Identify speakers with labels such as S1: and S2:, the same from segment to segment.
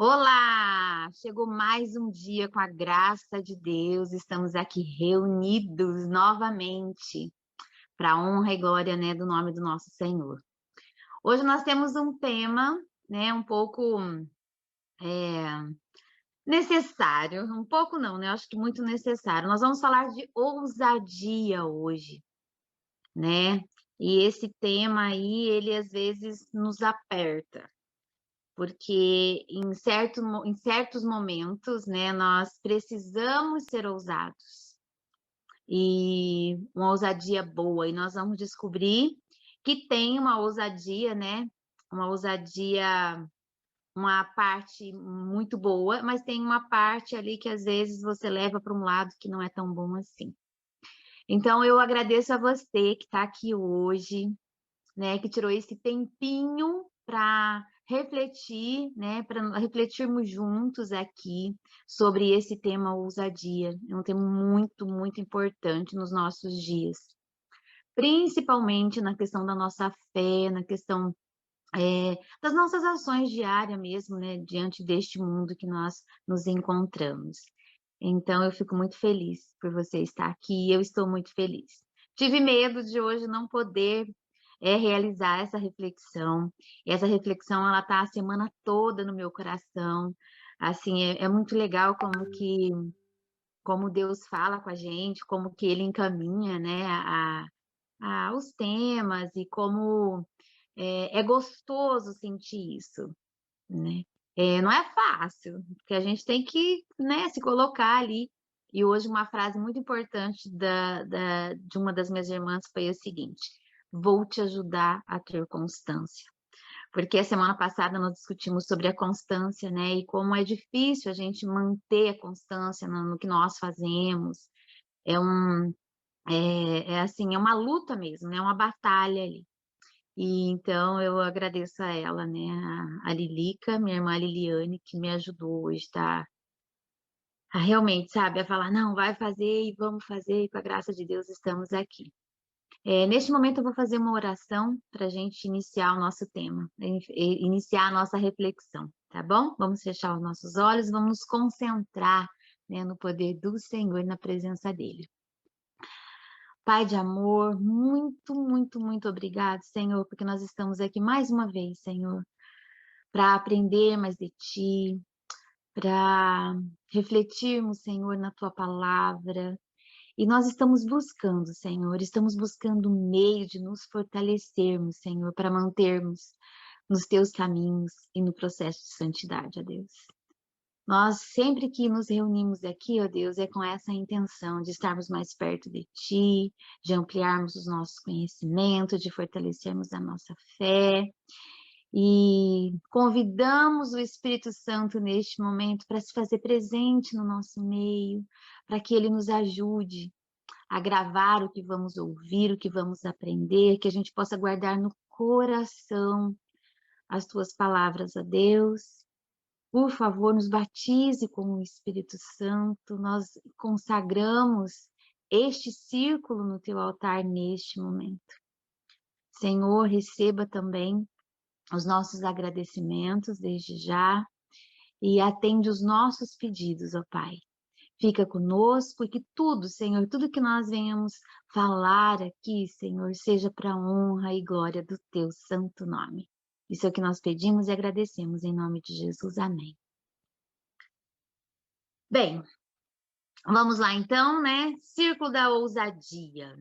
S1: Olá! Chegou mais um dia com a graça de Deus. Estamos aqui reunidos novamente para a honra e glória, né, do nome do nosso Senhor. Hoje nós temos um tema, né, um pouco necessário, um pouco não, né? Acho que muito necessário. Nós vamos falar de ousadia hoje, né? E esse tema aí, ele às vezes nos aperta. Porque em certos momentos, né, nós precisamos ser ousados, e uma ousadia boa, e nós vamos descobrir que tem uma ousadia, né, uma ousadia, uma parte muito boa, mas tem uma parte ali que às vezes você leva para um lado que não é tão bom assim. Então, eu agradeço a você que está aqui hoje, né, que tirou esse tempinho para refletir, né, para refletirmos juntos aqui sobre esse tema ousadia. É um tema muito, muito importante nos nossos dias, principalmente na questão da nossa fé, na questão das nossas ações diárias mesmo, né, diante deste mundo que nós nos encontramos. Então, eu fico muito feliz por você estar aqui, eu estou muito feliz. Tive medo de hoje não poder realizar essa reflexão. E essa reflexão, ela está a semana toda no meu coração. Assim, é muito legal como Deus fala com a gente, como que Ele encaminha, né, os temas, e como é gostoso sentir isso, né? Não é fácil, porque a gente tem que, né, se colocar ali. E hoje uma frase muito importante de uma das minhas irmãs foi a seguinte: vou te ajudar a ter constância. Porque a semana passada nós discutimos sobre a constância, né? E como é difícil a gente manter a constância no que nós fazemos. É um, assim, é uma luta mesmo, né? É uma batalha ali. E então eu agradeço a ela, né, a Lilica, minha irmã Liliane, que me ajudou hoje, tá? A realmente, sabe, a falar, não, vai fazer e vamos fazer, e com a graça de Deus estamos aqui. Neste momento eu vou fazer uma oração para a gente iniciar o nosso tema, iniciar a nossa reflexão, tá bom? Vamos fechar os nossos olhos, vamos nos concentrar, né, no poder do Senhor e na presença dEle. Pai de amor, muito, muito, muito obrigado, Senhor, porque nós estamos aqui mais uma vez, Senhor, para aprender mais de Ti, para refletirmos, Senhor, na Tua palavra. E nós estamos buscando, Senhor, estamos buscando um meio de nos fortalecermos, Senhor, para mantermos nos Teus caminhos e no processo de santidade, ó Deus. Nós, sempre que nos reunimos aqui, ó Deus, é com essa intenção de estarmos mais perto de Ti, de ampliarmos os nossos conhecimentos, de fortalecermos a nossa fé. E convidamos o Espírito Santo neste momento para se fazer presente no nosso meio, para que ele nos ajude a gravar o que vamos ouvir, o que vamos aprender, que a gente possa guardar no coração as tuas palavras, a Deus. Por favor, nos batize com o Espírito Santo. Nós consagramos este círculo no teu altar neste momento. Senhor, receba também os nossos agradecimentos desde já e atende os nossos pedidos, ó Pai. Fica conosco e que tudo, Senhor, tudo que nós venhamos falar aqui, Senhor, seja para a honra e glória do teu santo nome. Isso é o que nós pedimos e agradecemos em nome de Jesus. Amém. Bem, vamos lá então, né? Círculo da ousadia.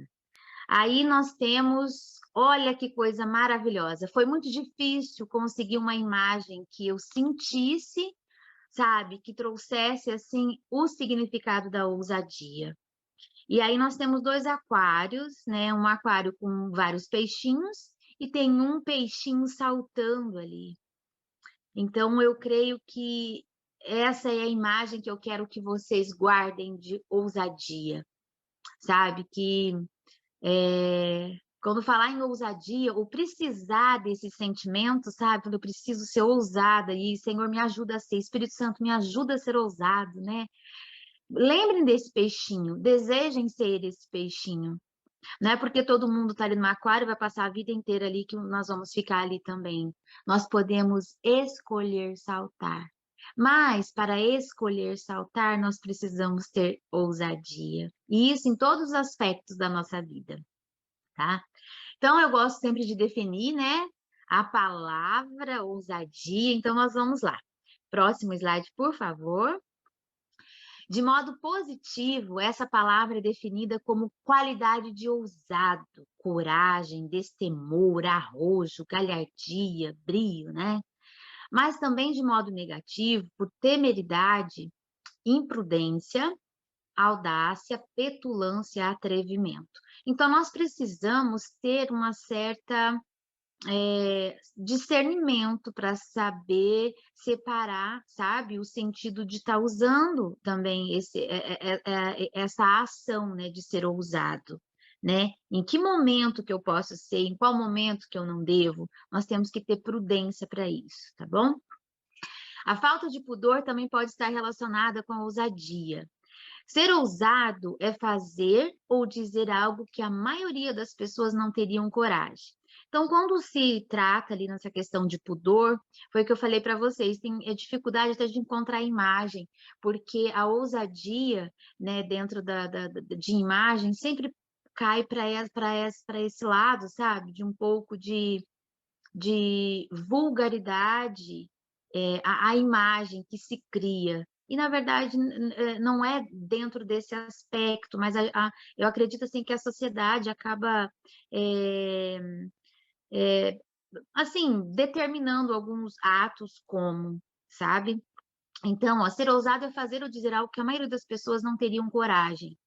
S1: Aí nós temos, olha que coisa maravilhosa. Foi muito difícil conseguir uma imagem que eu sentisse, sabe, que trouxesse assim o significado da ousadia. E aí nós temos dois aquários, né? Um aquário com vários peixinhos e tem um peixinho saltando ali. Então eu creio que essa é a imagem que eu quero que vocês guardem de ousadia, sabe? Que quando falar em ousadia, ou precisar desse sentimento, sabe? Quando eu preciso ser ousada, e Senhor me ajuda a ser, Espírito Santo me ajuda a ser ousado, né? Lembrem desse peixinho, desejem ser esse peixinho. Não é porque todo mundo está ali no aquário, vai passar a vida inteira ali que nós vamos ficar ali também. Nós podemos escolher saltar. Mas, para escolher saltar, nós precisamos ter ousadia. E isso em todos os aspectos da nossa vida, tá? Então, eu gosto sempre de definir, né, a palavra ousadia. Então, nós vamos lá. Próximo slide, por favor. De modo positivo, essa palavra é definida como qualidade de ousado, coragem, destemor, arrojo, galhardia, brio, né? Mas também de modo negativo, por temeridade, imprudência, audácia, petulância, atrevimento. Então, nós precisamos ter uma certa discernimento para saber separar, sabe, o sentido de estar usando também essa ação, né, de ser ousado, né? Em que momento que eu posso ser, em qual momento que eu não devo, nós temos que ter prudência para isso, tá bom? A falta de pudor também pode estar relacionada com a ousadia. Ser ousado é fazer ou dizer algo que a maioria das pessoas não teriam coragem. Então, quando se trata ali nessa questão de pudor, foi o que eu falei para vocês, tem dificuldade até de encontrar a imagem, porque a ousadia, né, dentro de imagem sempre cai para esse lado, sabe? De um pouco de vulgaridade, a imagem que se cria. E, na verdade, não é dentro desse aspecto, mas eu acredito assim, que a sociedade acaba, assim, determinando alguns atos como, sabe? Então, ó, ser ousado é fazer ou dizer algo que a maioria das pessoas não teriam coragem.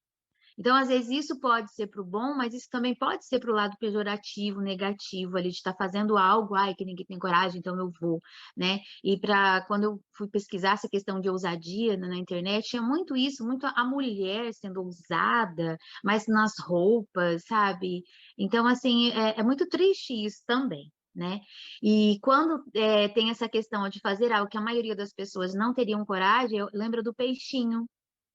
S1: Então, às vezes, isso pode ser para o bom, mas isso também pode ser para o lado pejorativo, negativo, ali, de estar fazendo algo, ai, que ninguém tem coragem, então eu vou, né? E quando eu fui pesquisar essa questão de ousadia na internet, tinha muito isso, muito a mulher sendo ousada, mas nas roupas, sabe? Então, assim, é muito triste isso também. Né? E quando tem essa questão de fazer algo que a maioria das pessoas não teriam coragem, eu lembro do peixinho,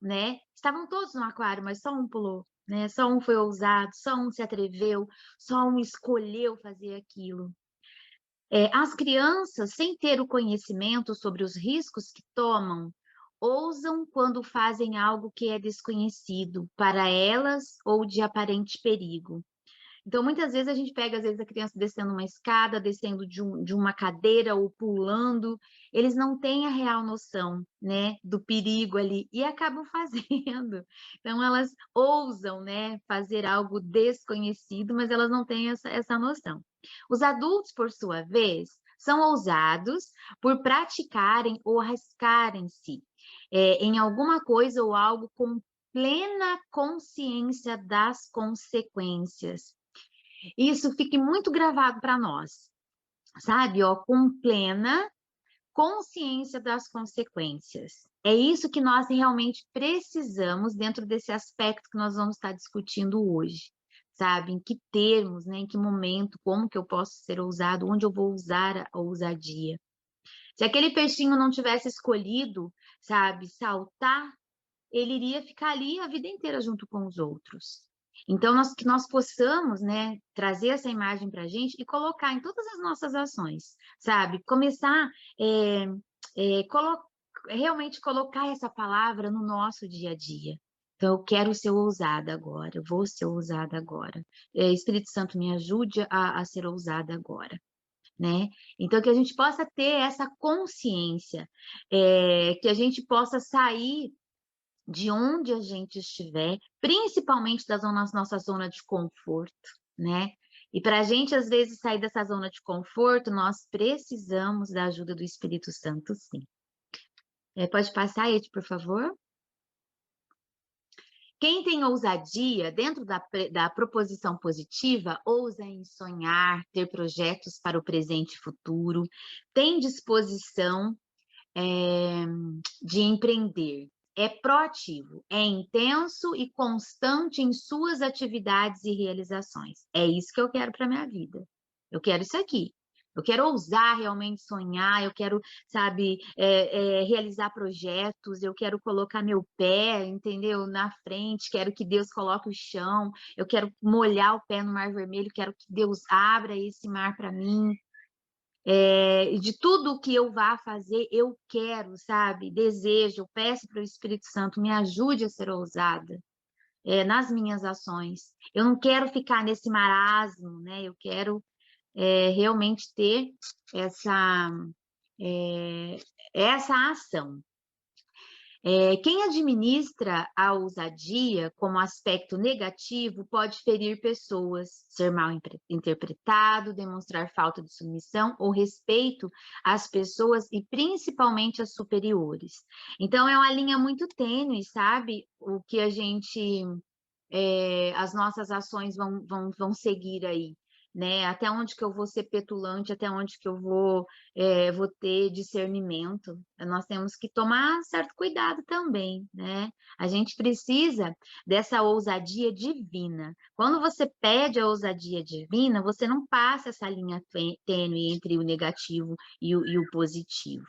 S1: né? Estavam todos no aquário, mas só um pulou, né? Só um foi ousado, só um se atreveu, só um escolheu fazer aquilo. As crianças, sem ter o conhecimento sobre os riscos que tomam, ousam quando fazem algo que é desconhecido para elas ou de aparente perigo. Então, muitas vezes a gente pega, às vezes, a criança descendo uma escada, descendo de uma cadeira ou pulando, eles não têm a real noção, né, do perigo ali e acabam fazendo. Então, elas ousam, né, fazer algo desconhecido, mas elas não têm essa noção. Os adultos, por sua vez, são ousados por praticarem ou arriscarem-se em alguma coisa ou algo com plena consciência das consequências. Isso fique muito gravado para nós, sabe? Ó, com plena consciência das consequências. É isso que nós realmente precisamos dentro desse aspecto que nós vamos estar discutindo hoje, sabe? Em que termos, né? Em que momento, como que eu posso ser ousado, onde eu vou usar a ousadia. Se aquele peixinho não tivesse escolhido, sabe, saltar, ele iria ficar ali a vida inteira junto com os outros. Então, que nós possamos, né, trazer essa imagem para a gente e colocar em todas as nossas ações, sabe? Começar realmente colocar essa palavra no nosso dia a dia. Então, eu quero ser ousada agora, eu vou ser ousada agora. Espírito Santo, me ajude a ser ousada agora. Né? Então, que a gente possa ter essa consciência, que a gente possa sair de onde a gente estiver, principalmente da nossa zona de conforto, né? E para a gente, às vezes, sair dessa zona de conforto, nós precisamos da ajuda do Espírito Santo, sim. Pode passar, Ed, por favor? Quem tem ousadia, dentro da proposição positiva, ousa em sonhar, ter projetos para o presente e futuro, tem disposição de empreender. É proativo, é intenso e constante em suas atividades e realizações. É isso que eu quero para minha vida. Eu quero isso aqui. Eu quero ousar realmente sonhar, eu quero, sabe, realizar projetos, eu quero colocar meu pé, entendeu, na frente, quero que Deus coloque o chão, eu quero molhar o pé no Mar Vermelho, quero que Deus abra esse mar para mim. de tudo que eu vá fazer, eu quero, sabe? Desejo, eu peço para o Espírito Santo, me ajude a ser ousada, nas minhas ações. Eu não quero ficar nesse marasmo, né? Eu quero realmente ter essa, é, essa ação. Quem administra a ousadia como aspecto negativo pode ferir pessoas, ser mal interpretado, demonstrar falta de submissão ou respeito às pessoas e principalmente às superiores. Então, é uma linha muito tênue, sabe? O que a gente, as nossas ações vão seguir aí. Né? Até onde que eu vou ser petulante, até onde que eu vou ter discernimento. Nós temos que tomar certo cuidado também, né? A gente precisa dessa ousadia divina. Quando você pede a ousadia divina, você não passa essa linha tênue entre o negativo e o positivo.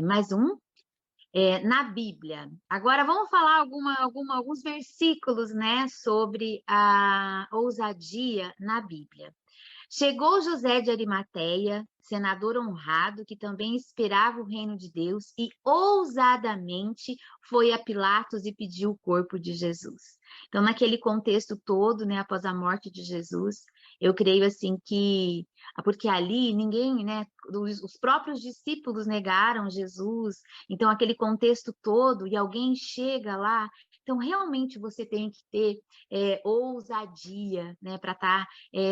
S1: Mais um? Na Bíblia. Agora vamos falar alguns versículos, né, sobre a ousadia na Bíblia. Chegou José de Arimateia, senador honrado, que também esperava o reino de Deus, e ousadamente foi a Pilatos e pediu o corpo de Jesus. Então, naquele contexto todo, né, após a morte de Jesus, eu creio assim que, porque ali ninguém, né, os próprios discípulos negaram Jesus, então aquele contexto todo, e alguém chega lá, então realmente você tem que ter ousadia, né, para estar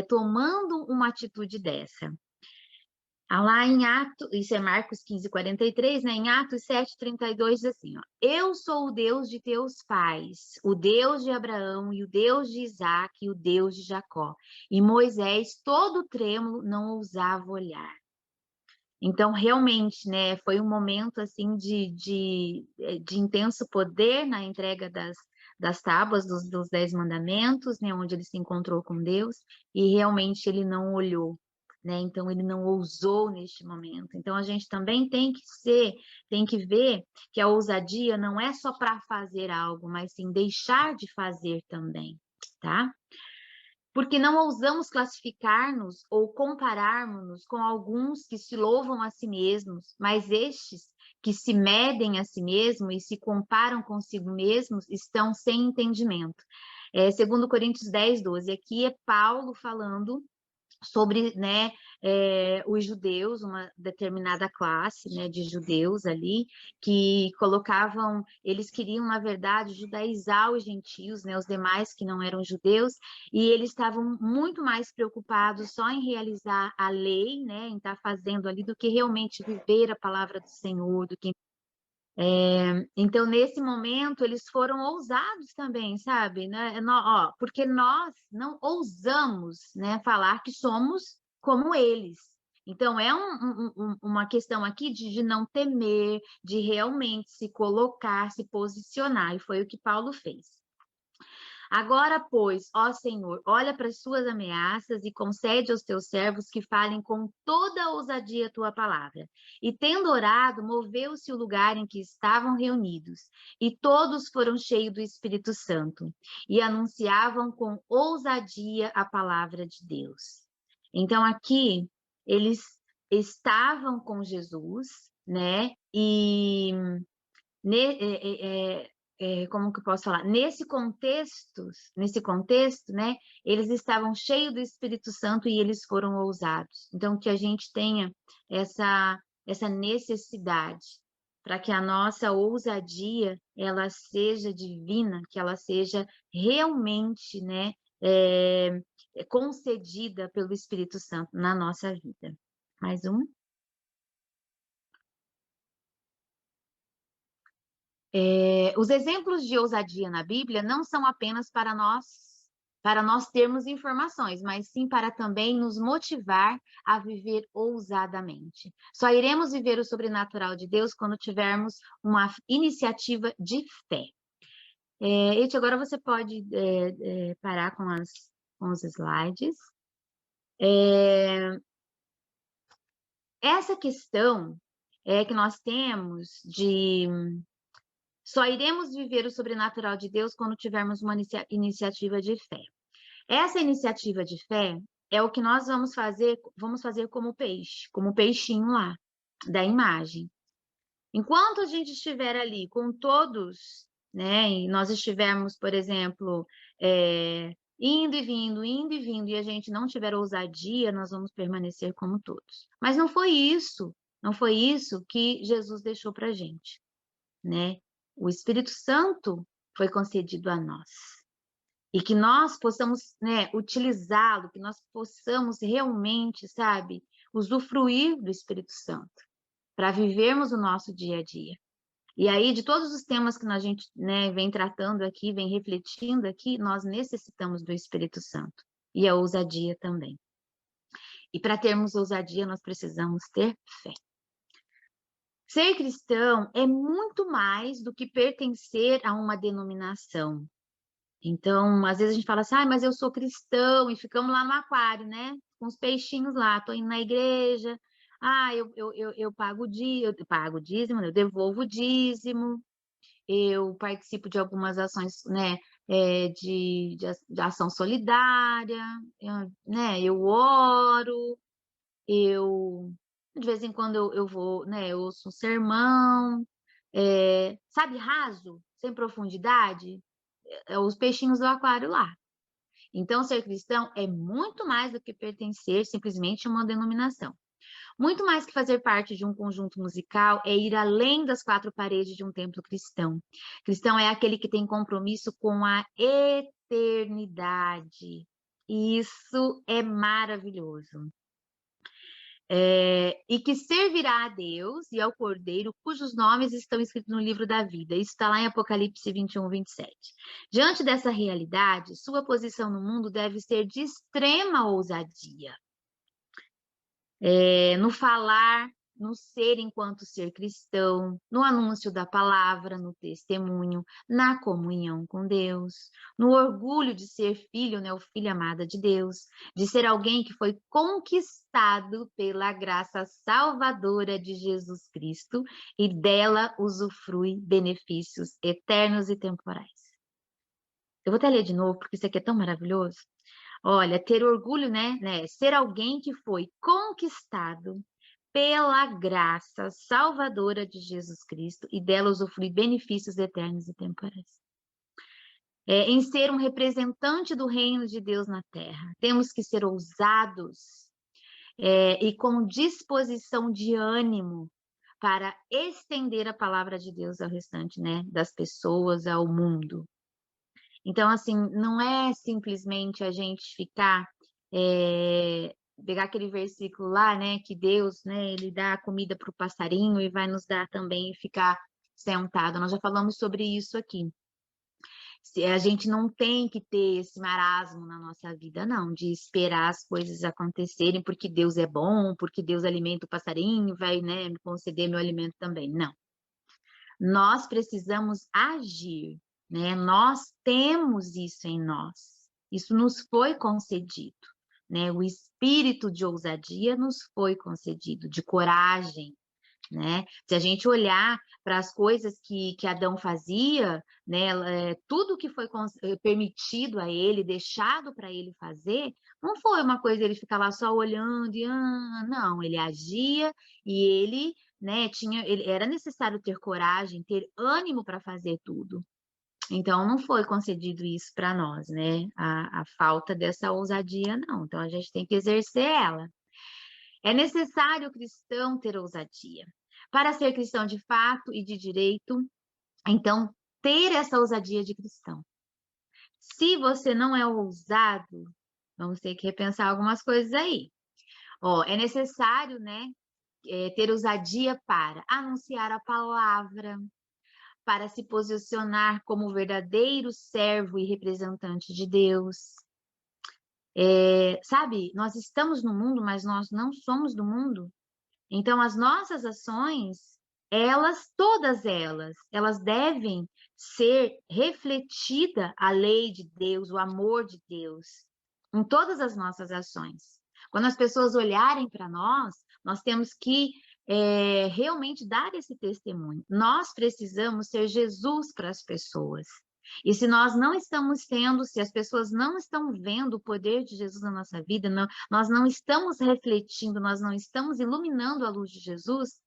S1: tomando uma atitude dessa. Lá em Atos, isso é Marcos 15:43, né? Em Atos 7:32 diz assim, ó, eu sou o Deus de teus pais, o Deus de Abraão e o Deus de Isaac e o Deus de Jacó. E Moisés, todo trêmulo, não ousava olhar. Então, realmente, né, foi um momento assim de intenso poder na entrega das tábuas dos 10 mandamentos, né, onde ele se encontrou com Deus, e realmente ele não olhou, né, então ele não ousou neste momento. Então, a gente também tem que ver que a ousadia não é só para fazer algo, mas sim deixar de fazer também, tá? Porque não ousamos classificar-nos ou compararmos-nos com alguns que se louvam a si mesmos, mas estes que se medem a si mesmos e se comparam consigo mesmos estão sem entendimento. Segundo Coríntios 10:12, aqui é Paulo falando sobre, né, os judeus, uma determinada classe, né, de judeus ali, que colocavam, eles queriam, na verdade, judaizar os gentios, né, os demais que não eram judeus, e eles estavam muito mais preocupados só em realizar a lei, né, em estar fazendo ali, do que realmente viver a palavra do Senhor, do que então, nesse momento, eles foram ousados também, sabe? Né? Porque nós não ousamos, né, falar que somos como eles. Então, é uma questão aqui de não temer, de realmente se colocar, se posicionar, e foi o que Paulo fez. Agora, pois, ó Senhor, olha para as suas ameaças e concede aos teus servos que falem com toda a ousadia a tua palavra. E tendo orado, moveu-se o lugar em que estavam reunidos, e todos foram cheios do Espírito Santo, e anunciavam com ousadia a palavra de Deus. Então, aqui, eles estavam com Jesus, né? E como que eu posso falar? Nesse contexto, né, eles estavam cheios do Espírito Santo e eles foram ousados. Então, que a gente tenha essa necessidade para que a nossa ousadia ela seja divina, que ela seja realmente, né, concedida pelo Espírito Santo na nossa vida. Mais um? Os exemplos de ousadia na Bíblia não são apenas para nós termos informações, mas sim para também nos motivar a viver ousadamente. Só iremos viver o sobrenatural de Deus quando tivermos uma iniciativa de fé. Eti, agora você pode parar com os slides. Essa questão que nós temos de só iremos viver o sobrenatural de Deus quando tivermos uma iniciativa de fé. Essa iniciativa de fé, é o que nós vamos fazer como peixe, como o peixinho lá, da imagem. Enquanto a gente estiver ali com todos, né, e nós estivermos, por exemplo, indo e vindo, e a gente não tiver ousadia, nós vamos permanecer como todos. Mas não foi isso que Jesus deixou para a gente, né? O Espírito Santo foi concedido a nós. E que nós possamos, né, utilizá-lo, que nós possamos realmente, sabe, usufruir do Espírito Santo para vivermos o nosso dia a dia. E aí, de todos os temas que a gente, né, vem tratando aqui, vem refletindo aqui, nós necessitamos do Espírito Santo. E a ousadia também. E para termos ousadia, nós precisamos ter fé. Ser cristão é muito mais do que pertencer a uma denominação. Então, às vezes a gente fala assim, mas eu sou cristão, e ficamos lá no aquário, né? Com os peixinhos lá, tô indo na igreja, eu pago o dízimo, eu devolvo o dízimo, eu participo de algumas ações, né, de ação solidária, né, eu oro, de vez em quando eu vou, né, eu ouço um sermão, sabe, raso, sem profundidade, os peixinhos do aquário lá. Então, ser cristão é muito mais do que pertencer simplesmente a uma denominação. Muito mais que fazer parte de um conjunto musical é ir além das quatro paredes de um templo cristão. Cristão é aquele que tem compromisso com a eternidade. E isso é maravilhoso. E que servirá a Deus e ao Cordeiro, cujos nomes estão escritos no livro da vida. Isso está lá em Apocalipse 21, 27. Diante dessa realidade, sua posição no mundo deve ser de extrema ousadia. No falar, no ser enquanto ser cristão, no anúncio da palavra, no testemunho, na comunhão com Deus, no orgulho de ser filho, né, o filho amada de Deus, de ser alguém que foi conquistado pela graça salvadora de Jesus Cristo e dela usufrui benefícios eternos e temporais. Eu vou até ler de novo, porque isso aqui é tão maravilhoso. Olha, ter orgulho, né? Ser alguém que foi conquistado pela graça salvadora de Jesus Cristo e dela usufruir benefícios eternos e temporais. Em ser um representante do reino de Deus na terra. Temos que ser ousados e com disposição de ânimo para estender a palavra de Deus ao restante, né, das pessoas, ao mundo. Então, assim, não é simplesmente a gente ficar, pegar aquele versículo lá, né, que Deus, né, ele dá a comida para o passarinho e vai nos dar também e ficar sentado. Nós já falamos sobre isso aqui. A gente não tem que ter esse marasmo na nossa vida, não, de esperar as coisas acontecerem porque Deus é bom, porque Deus alimenta o passarinho, vai, né, me conceder meu alimento também. Não. Nós precisamos agir, né? Nós temos isso em nós. Isso nos foi concedido, né? O espírito de ousadia nos foi concedido, de coragem, né? Se a gente olhar para as coisas que Adão fazia, né, tudo que foi permitido a ele, deixado para ele fazer, não foi uma coisa ele ficar lá só olhando e não, ele agia e ele, né, era necessário ter coragem, ter ânimo para fazer tudo. Então, não foi concedido isso para nós, né? A falta dessa ousadia, não. Então, a gente tem que exercer ela. É necessário o cristão ter ousadia. Para ser cristão de fato e de direito, então, ter essa ousadia de cristão. Se você não é ousado, vamos ter que repensar algumas coisas aí. É necessário, né, ter ousadia para anunciar a palavra, para se posicionar como verdadeiro servo e representante de Deus. Sabe, nós estamos no mundo, mas nós não somos do mundo. Então, as nossas ações, todas elas devem ser refletida a lei de Deus, o amor de Deus, em todas as nossas ações. Quando as pessoas olharem para nós temos que realmente dar esse testemunho. Nós precisamos ser Jesus para as pessoas. E se nós não estamos tendo, se as pessoas não estão vendo o poder de Jesus na nossa vida, nós não estamos refletindo, nós não estamos iluminando a luz de Jesus,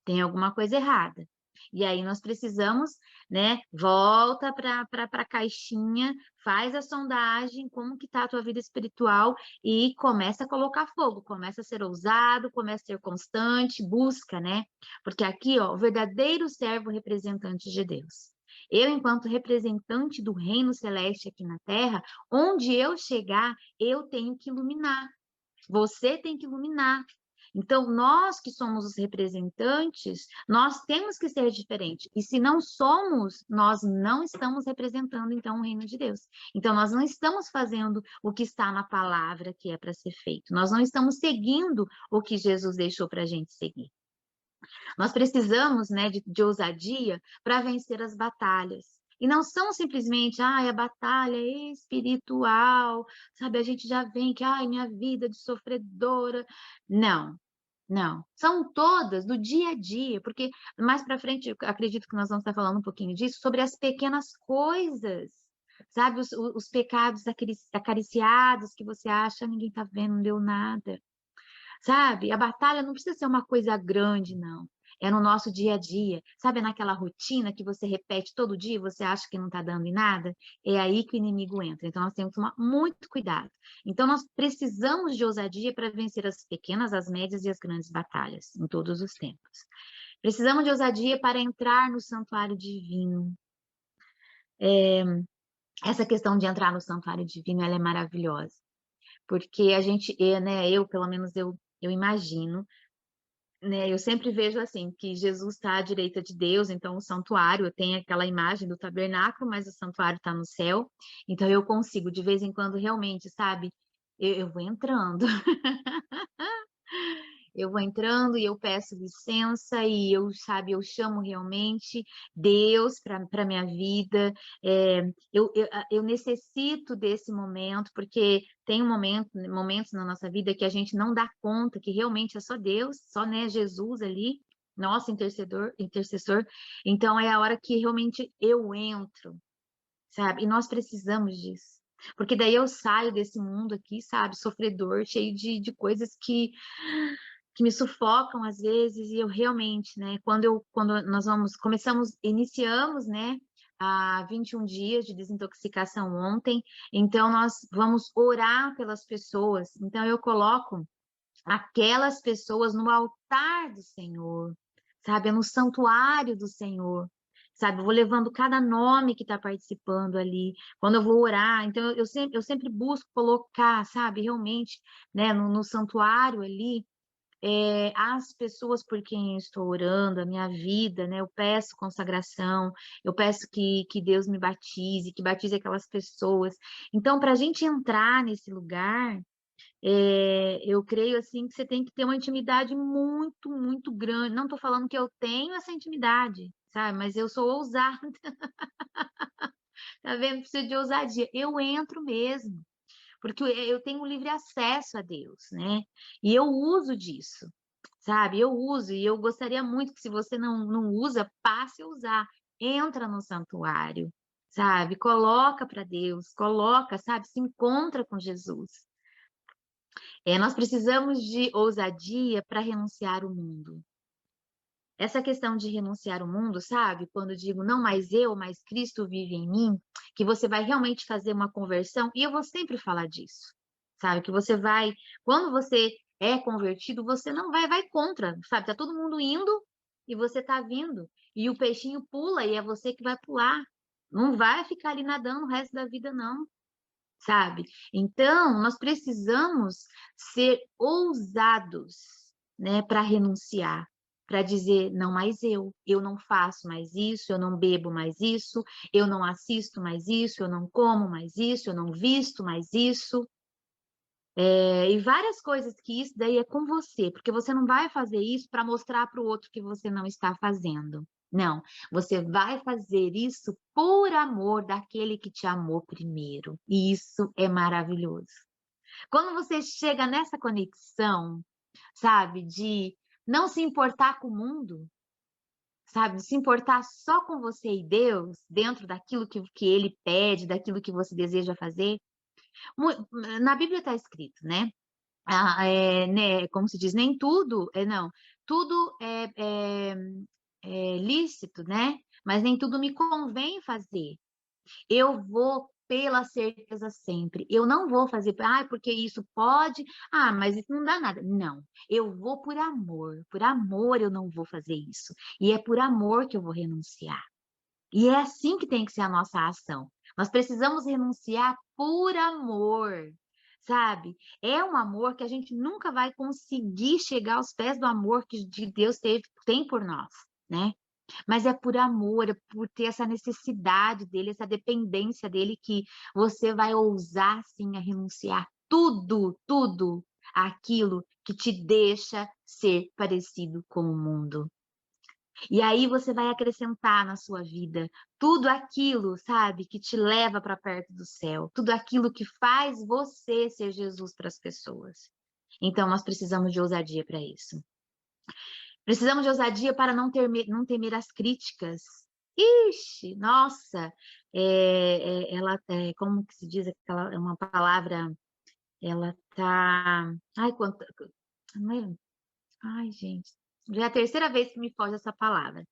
S1: tem alguma coisa errada. E aí nós precisamos, né, volta para a caixinha, faz a sondagem, como que está a tua vida espiritual e começa a colocar fogo, começa a ser ousado, começa a ser constante, busca, né? Porque aqui, ó, o verdadeiro servo representante de Deus. Eu, enquanto representante do reino celeste aqui na terra, onde eu chegar, eu tenho que iluminar. Você tem que iluminar. Então, nós que somos os representantes, nós temos que ser diferentes. E se não somos, nós não estamos representando, então, o reino de Deus. Então, nós não estamos fazendo o que está na palavra que é para ser feito. Nós não estamos seguindo o que Jesus deixou para a gente seguir. Nós precisamos, né, de ousadia para vencer as batalhas. E não são simplesmente, a batalha espiritual, sabe? A gente já vem que, minha vida de sofredora. Não, não. São todas do dia a dia, porque mais para frente, eu acredito que nós vamos estar falando um pouquinho disso, sobre as pequenas coisas, sabe? Os pecados acariciados que você acha, ninguém está vendo, não deu nada. Sabe? A batalha não precisa ser uma coisa grande, não. É no nosso dia a dia. Sabe naquela rotina que você repete todo dia e você acha que não está dando em nada? É aí que o inimigo entra. Então, nós temos que tomar muito cuidado. Então, nós precisamos de ousadia para vencer as pequenas, as médias e as grandes batalhas, em todos os tempos. Precisamos de ousadia para entrar no santuário divino. Essa questão de entrar no santuário divino, ela é maravilhosa. Porque a gente, né, pelo menos eu imagino, né, eu sempre vejo assim, que Jesus está à direita de Deus, então o santuário tem aquela imagem do tabernáculo, mas o santuário está no céu, então eu consigo, de vez em quando, realmente, sabe, eu vou entrando, eu vou entrando e eu peço licença e eu, sabe, eu chamo realmente Deus para minha vida. Eu necessito desse momento, porque tem momentos na nossa vida que a gente não dá conta, que realmente é só Deus, só, né, Jesus ali, nosso intercessor. Então é a hora que realmente eu entro, sabe? E nós precisamos disso. Porque daí eu saio desse mundo aqui, sabe, sofredor, cheio de coisas que me sufocam às vezes, e eu realmente, né, quando nós iniciamos, né, há 21 dias de desintoxicação ontem, então nós vamos orar pelas pessoas, então eu coloco aquelas pessoas no altar do Senhor, sabe, no santuário do Senhor, sabe, eu vou levando cada nome que está participando ali, quando eu vou orar, então eu sempre busco colocar, sabe, realmente, né, no santuário ali, as pessoas por quem eu estou orando, a minha vida, né? Eu peço consagração, eu peço que Deus me batize, que batize aquelas pessoas. Então, para a gente entrar nesse lugar, eu creio assim que você tem que ter uma intimidade muito, muito grande. Não estou falando que eu tenho essa intimidade, sabe? Mas eu sou ousada, tá vendo? Preciso de ousadia. Eu entro mesmo, porque eu tenho livre acesso a Deus, né? E eu uso disso. Sabe? Eu uso e eu gostaria muito que se você não usa, passe a usar. Entra no santuário, sabe? Coloca para Deus, coloca, sabe? Se encontra com Jesus. Nós precisamos de ousadia para renunciar o mundo. Essa questão de renunciar o mundo, sabe? Quando eu digo não mais eu, mas Cristo vive em mim, que você vai realmente fazer uma conversão, e eu vou sempre falar disso, sabe? Que você vai, quando você é convertido, você não vai contra, sabe? Tá todo mundo indo e você tá vindo, e o peixinho pula e é você que vai pular. Não vai ficar ali nadando o resto da vida, não, sabe? Então, nós precisamos ser ousados, né, para renunciar, para dizer não mais eu não faço mais isso, eu não bebo mais isso, eu não assisto mais isso, eu não como mais isso, eu não visto mais isso. E várias coisas que isso daí é com você, porque você não vai fazer isso para mostrar para o outro que você não está fazendo. Não, você vai fazer isso por amor daquele que te amou primeiro. E isso é maravilhoso. Quando você chega nessa conexão, sabe, de não se importar com o mundo, sabe? De se importar só com você e Deus, dentro daquilo que Ele pede, daquilo que você deseja fazer. Na Bíblia está escrito, né? Né? Como se diz, nem tudo, não, tudo é lícito, né? Mas nem tudo me convém fazer. Eu vou pela certeza sempre. Eu não vou fazer, porque isso pode, mas isso não dá nada. Não, eu vou por amor. Por amor eu não vou fazer isso. E é por amor que eu vou renunciar. E é assim que tem que ser a nossa ação. Nós precisamos renunciar por amor, sabe? É um amor que a gente nunca vai conseguir chegar aos pés do amor que Deus tem por nós, né? Mas é por amor, é por ter essa necessidade dele, essa dependência dele, que você vai ousar, sim, a renunciar tudo aquilo que te deixa ser parecido com o mundo. E aí você vai acrescentar na sua vida tudo aquilo, sabe, que te leva para perto do céu, tudo aquilo que faz você ser Jesus para as pessoas. Então, nós precisamos de ousadia para isso. Precisamos de ousadia para não temer as críticas. Ixi, nossa, como que se diz aquela, é uma palavra, ela tá, não é? Ai, gente, já é a terceira vez que me foge essa palavra.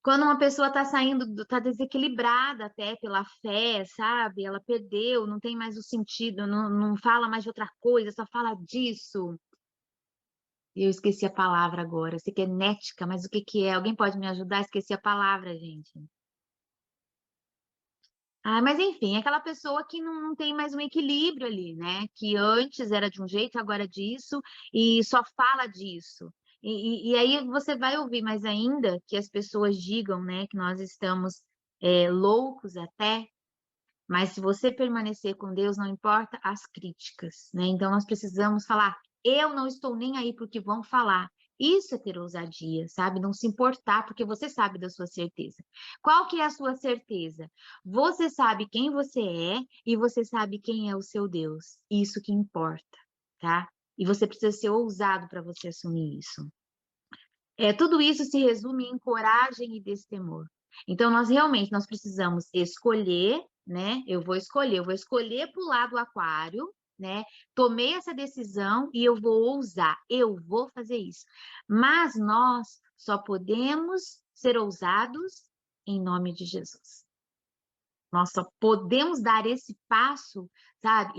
S1: Quando uma pessoa está saindo, está desequilibrada até pela fé, sabe? Ela perdeu, não tem mais o sentido, não fala mais de outra coisa, só fala disso. Eu esqueci a palavra agora. Eu sei que é nética, mas o que que é? Alguém pode me ajudar? Esqueci a palavra, gente. Mas enfim, é aquela pessoa que não tem mais um equilíbrio ali, né? Que antes era de um jeito, agora é disso, e só fala disso. E aí você vai ouvir, mas ainda que as pessoas digam, né, que nós estamos loucos até, mas se você permanecer com Deus, não importa as críticas, né? Então nós precisamos falar, eu não estou nem aí para o que vão falar. Isso é ter ousadia, sabe? Não se importar, porque você sabe da sua certeza. Qual que é a sua certeza? Você sabe quem você é e você sabe quem é o seu Deus. Isso que importa, tá? E você precisa ser ousado para você assumir isso. Tudo isso se resume em coragem e destemor. Então, nós precisamos escolher, né? Eu vou escolher pular do aquário, né? Tomei essa decisão e eu vou ousar, eu vou fazer isso. Mas nós só podemos ser ousados em nome de Jesus. Nós só podemos dar esse passo, sabe?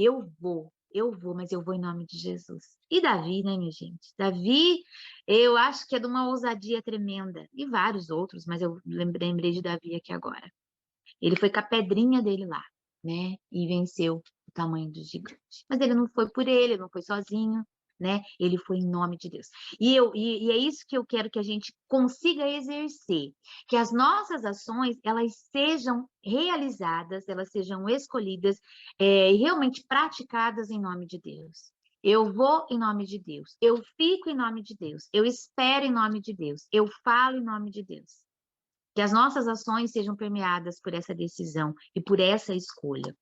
S1: Mas eu vou em nome de Jesus. E Davi, né, minha gente? Davi, eu acho que é de uma ousadia tremenda. E vários outros, mas eu lembrei de Davi aqui agora. Ele foi com a pedrinha dele lá, né? E venceu o tamanho do gigante. Mas ele não foi por ele, não foi sozinho, né? Ele foi em nome de Deus. E é isso que eu quero que a gente consiga exercer, que as nossas ações, elas sejam realizadas, elas sejam escolhidas e realmente praticadas em nome de Deus. Eu vou em nome de Deus, eu fico em nome de Deus, eu espero em nome de Deus, eu falo em nome de Deus. Que as nossas ações sejam permeadas por essa decisão e por essa escolha.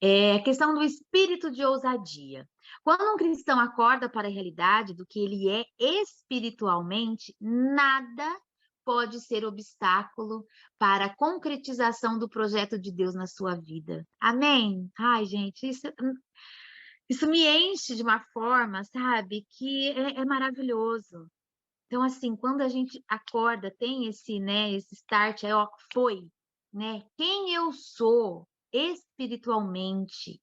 S1: A questão do espírito de ousadia. Quando um cristão acorda para a realidade do que ele é espiritualmente, nada pode ser obstáculo para a concretização do projeto de Deus na sua vida. Amém? Ai, gente, isso me enche de uma forma, sabe, que é maravilhoso. Então, assim, quando a gente acorda, tem esse start, foi, né? Quem eu sou espiritualmente.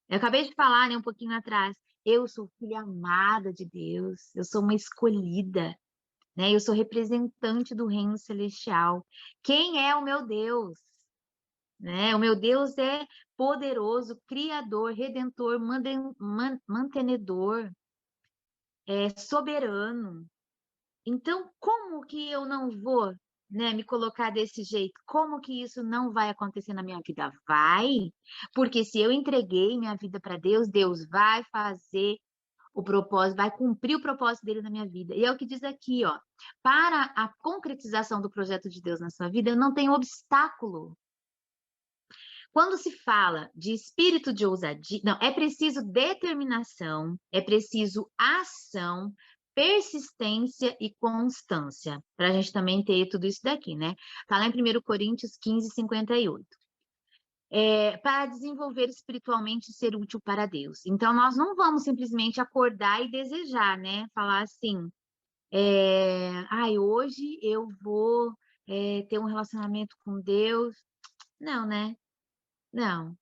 S1: Eu acabei de falar, né, um pouquinho atrás, eu sou filha amada de Deus, eu sou uma escolhida, né? Eu sou representante do reino celestial. Quem é o meu Deus? Né? O meu Deus é poderoso, criador, redentor, mantenedor, soberano. Então, como que eu não vou, né, me colocar desse jeito? Como que isso não vai acontecer na minha vida? Vai, porque se eu entreguei minha vida para Deus, Deus vai fazer o propósito, vai cumprir o propósito dele na minha vida. E é o que diz aqui, ó, para a concretização do projeto de Deus na sua vida, não tem obstáculo. Quando se fala de espírito de ousadia, não, é preciso determinação, é preciso ação, persistência e constância, para a gente também ter tudo isso daqui, né? Está lá em 1 Coríntios 15, 58. Para desenvolver espiritualmente e ser útil para Deus. Então, nós não vamos simplesmente acordar e desejar, né? Falar assim, hoje eu vou ter um relacionamento com Deus. Não, né? Não.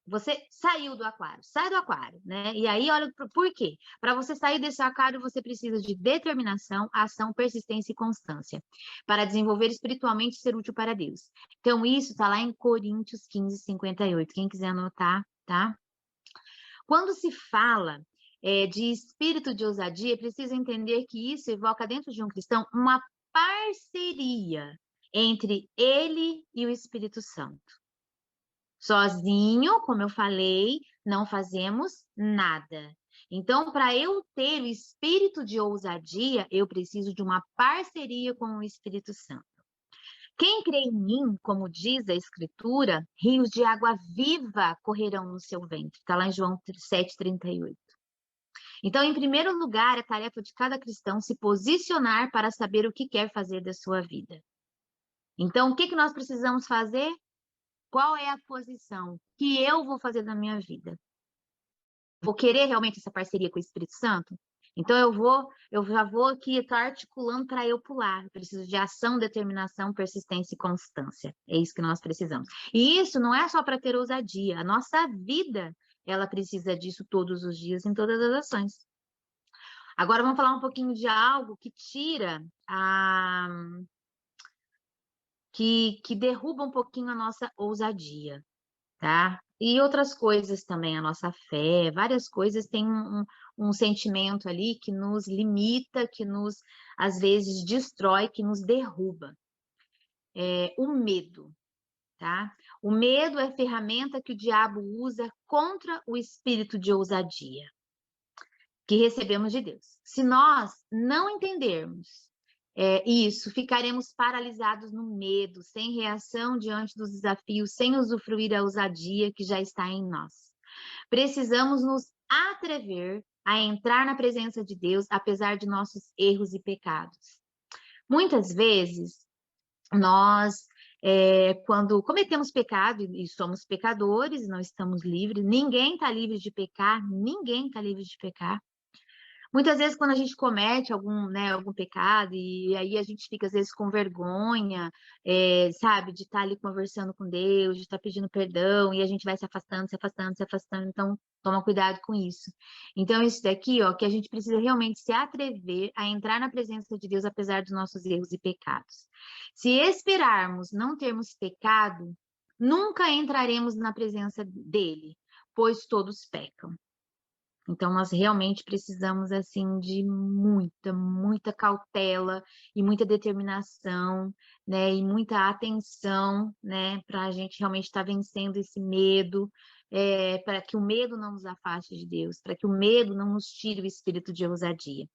S1: Você saiu do aquário, sai do aquário, né? E aí, olha, por quê? Para você sair desse aquário, você precisa de determinação, ação, persistência e constância, para desenvolver espiritualmente e ser útil para Deus. Então, isso está lá em Coríntios 15, 58. Quem quiser anotar, tá? Quando se fala de espírito de ousadia, é preciso entender que isso evoca dentro de um cristão uma parceria entre ele e o Espírito Santo. Sozinho, como eu falei, não fazemos nada. Então, para eu ter o espírito de ousadia, eu preciso de uma parceria com o Espírito Santo. Quem crê em mim, como diz a Escritura, rios de água viva correrão no seu ventre. Está lá em João 7,38. Então, em primeiro lugar, é tarefa de cada cristão se posicionar para saber o que quer fazer da sua vida. Então, o que nós precisamos fazer? Qual é a posição que eu vou fazer na minha vida? Vou querer realmente essa parceria com o Espírito Santo? Então eu já vou aqui estar articulando para eu pular. Eu preciso de ação, determinação, persistência e constância. É isso que nós precisamos. E isso não é só para ter ousadia. A nossa vida, ela precisa disso todos os dias, em todas as ações. Agora vamos falar um pouquinho de algo que tira que derruba um pouquinho a nossa ousadia, tá? E outras coisas também, a nossa fé, várias coisas têm um sentimento ali que nos limita, que nos, às vezes, destrói, que nos derruba. O medo, tá? O medo é a ferramenta que o diabo usa contra o espírito de ousadia que recebemos de Deus. Se nós não entendermos isso, ficaremos paralisados no medo, sem reação diante dos desafios, sem usufruir a ousadia que já está em nós. Precisamos nos atrever a entrar na presença de Deus, apesar de nossos erros e pecados. Muitas vezes, nós, quando cometemos pecado, e somos pecadores, não estamos livres, ninguém está livre de pecar, ninguém está livre de pecar. Muitas vezes, quando a gente comete algum pecado, e aí a gente fica, às vezes, com vergonha, sabe, de estar ali conversando com Deus, de estar pedindo perdão, e a gente vai se afastando, se afastando, se afastando, então toma cuidado com isso. Então, isso daqui, ó, que a gente precisa realmente se atrever a entrar na presença de Deus, apesar dos nossos erros e pecados. Se esperarmos não termos pecado, nunca entraremos na presença dele, pois todos pecam. Então, nós realmente precisamos, assim, de muita, muita cautela e muita determinação, né? E muita atenção, né? Para a gente realmente estar vencendo esse medo, para que o medo não nos afaste de Deus, para que o medo não nos tire o espírito de ousadia.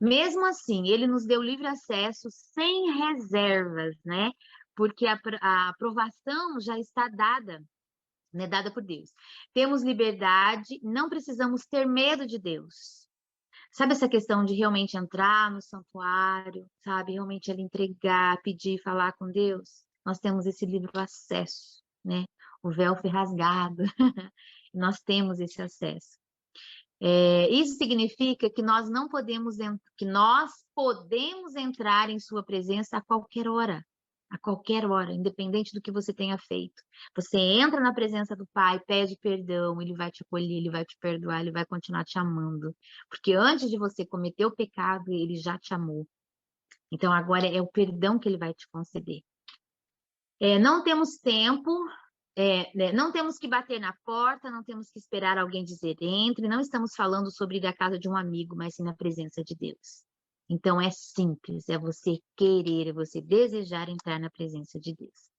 S1: Mesmo assim, ele nos deu livre acesso sem reservas, né? Porque a aprovação já está dada, né, dada por Deus. Temos liberdade, não precisamos ter medo de Deus. Sabe essa questão de realmente entrar no santuário, sabe? Realmente ele entregar, pedir, falar com Deus? Nós temos esse livre acesso, né? O véu foi rasgado. Nós temos esse acesso. Isso significa que que nós podemos entrar em sua presença a qualquer hora, independente do que você tenha feito. Você entra na presença do Pai, pede perdão, ele vai te acolher, ele vai te perdoar, ele vai continuar te amando. Porque antes de você cometer o pecado, ele já te amou. Então agora é o perdão que ele vai te conceder. Não temos tempo, não temos que bater na porta, não temos que esperar alguém dizer entre, não estamos falando sobre ir à casa de um amigo, mas sim na presença de Deus. Então é simples, é você querer, é você desejar entrar na presença de Deus.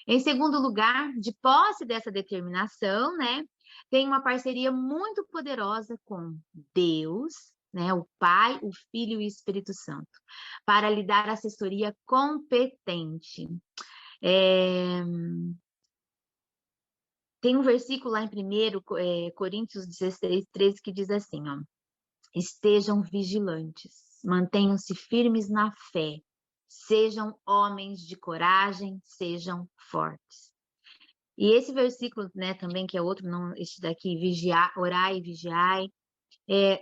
S1: Em segundo lugar, de posse dessa determinação, né, tem uma parceria muito poderosa com Deus, né, o Pai, o Filho e o Espírito Santo, para lhe dar assessoria competente. Tem um versículo lá em 1 Coríntios 16, 13, que diz assim, ó, estejam vigilantes, mantenham-se firmes na fé, sejam homens de coragem, sejam fortes. E esse versículo, né, também, que é outro, não, este daqui, vigiar, orai e vigiai,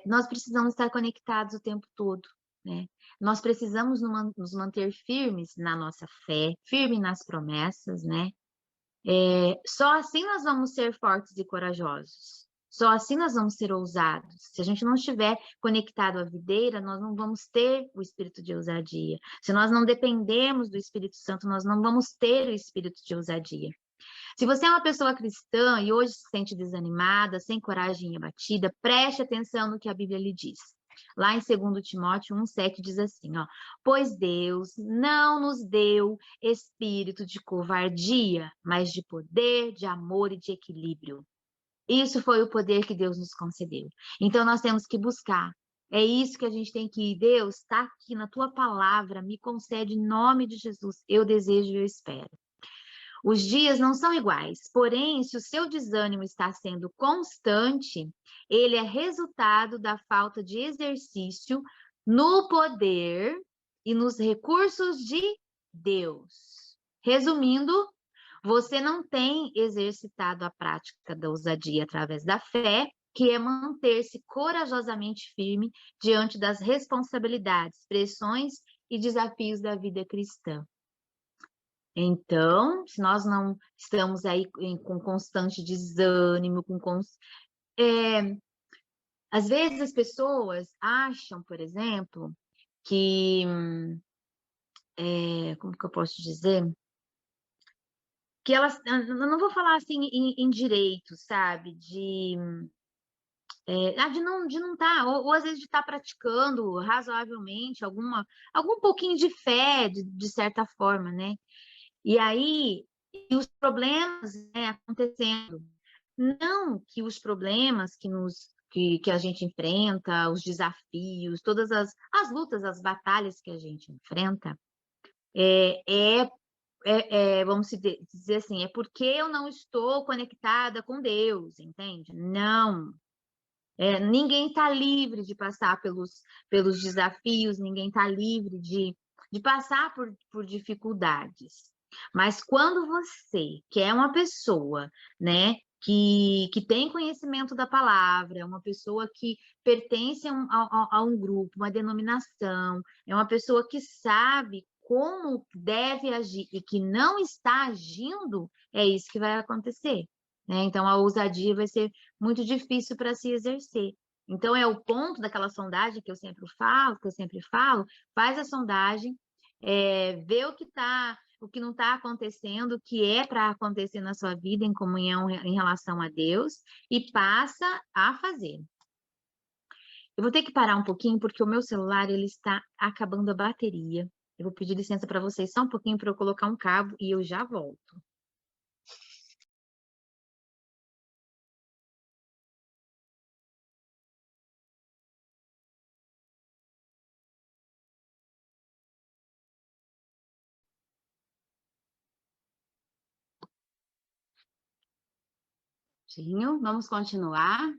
S1: nós precisamos estar conectados o tempo todo, né? Nós precisamos nos manter firmes na nossa fé, firmes nas promessas, né? Só assim nós vamos ser fortes e corajosos. Só assim nós vamos ser ousados. Se a gente não estiver conectado à videira, nós não vamos ter o espírito de ousadia. Se nós não dependermos do Espírito Santo, nós não vamos ter o espírito de ousadia. Se você é uma pessoa cristã e hoje se sente desanimada, sem coragem e abatida, preste atenção no que a Bíblia lhe diz. Lá em 2 Timóteo 1,7 diz assim, ó, pois Deus não nos deu espírito de covardia, mas de poder, de amor e de equilíbrio. Isso foi o poder que Deus nos concedeu. Então nós temos que buscar. É isso que a gente tem que ir. Deus, está aqui na tua palavra, me concede em nome de Jesus. Eu desejo e eu espero. Os dias não são iguais, porém, se o seu desânimo está sendo constante, ele é resultado da falta de exercício no poder e nos recursos de Deus. Resumindo, você não tem exercitado a prática da ousadia através da fé, que é manter-se corajosamente firme diante das responsabilidades, pressões e desafios da vida cristã. Então, se nós não estamos aí com constante desânimo, às vezes as pessoas acham, por exemplo, que, como que eu posso dizer? Que elas, eu não vou falar assim em direito, sabe? De não estar, ou às vezes de estar praticando razoavelmente algum pouquinho de fé, de certa forma, né? E aí, os problemas, né, acontecendo. Não que os problemas que a gente enfrenta, os desafios, todas as lutas, as batalhas que a gente enfrenta, vamos dizer assim, é porque eu não estou conectada com Deus, entende? Não. Ninguém está livre de passar pelos desafios, ninguém está livre de passar por dificuldades. Mas quando você, que é uma pessoa, né, que tem conhecimento da palavra, é uma pessoa que pertence a um grupo, uma denominação, é uma pessoa que sabe como deve agir e que não está agindo, é isso que vai acontecer, né? Então, a ousadia vai ser muito difícil para se exercer. Então, é o ponto daquela sondagem que eu sempre falo, faz a sondagem, vê o que não está acontecendo, o que é para acontecer na sua vida em comunhão em relação a Deus, e passa a fazer. Eu vou ter que parar um pouquinho, porque o meu celular ele está acabando a bateria. Eu vou pedir licença para vocês só um pouquinho para eu colocar um cabo e eu já volto. Vamos continuar.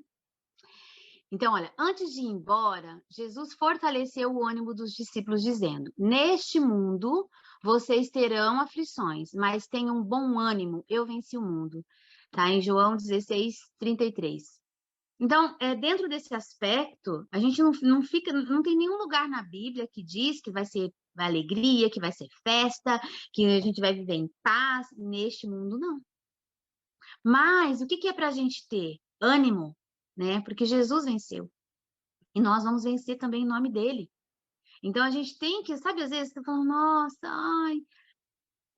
S1: Então, olha, antes de ir embora, Jesus fortaleceu o ânimo dos discípulos, dizendo: neste mundo vocês terão aflições, mas tenham bom ânimo, eu venci o mundo. Tá em João 16:33. Então, dentro desse aspecto, a gente não tem nenhum lugar na Bíblia que diz que vai ser alegria, que vai ser festa, que a gente vai viver em paz neste mundo, não. Mas o que é para a gente ter? Ânimo, né? Porque Jesus venceu. E nós vamos vencer também em nome dele. Então a gente tem que, sabe, às vezes você fala, nossa, ai,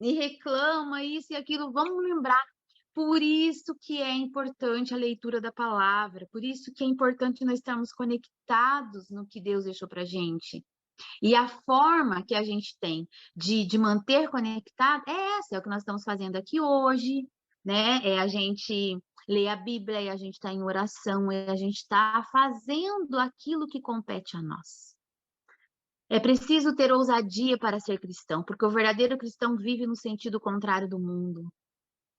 S1: e reclama isso e aquilo, vamos lembrar. Por isso que é importante a leitura da palavra, por isso que é importante nós estarmos conectados no que Deus deixou para gente. E a forma que a gente tem de manter conectado é essa, é o que nós estamos fazendo aqui hoje, né? É a gente ler a Bíblia, é a gente estar em oração, é a gente estar fazendo aquilo que compete a nós. É preciso ter ousadia para ser cristão, porque o verdadeiro cristão vive no sentido contrário do mundo.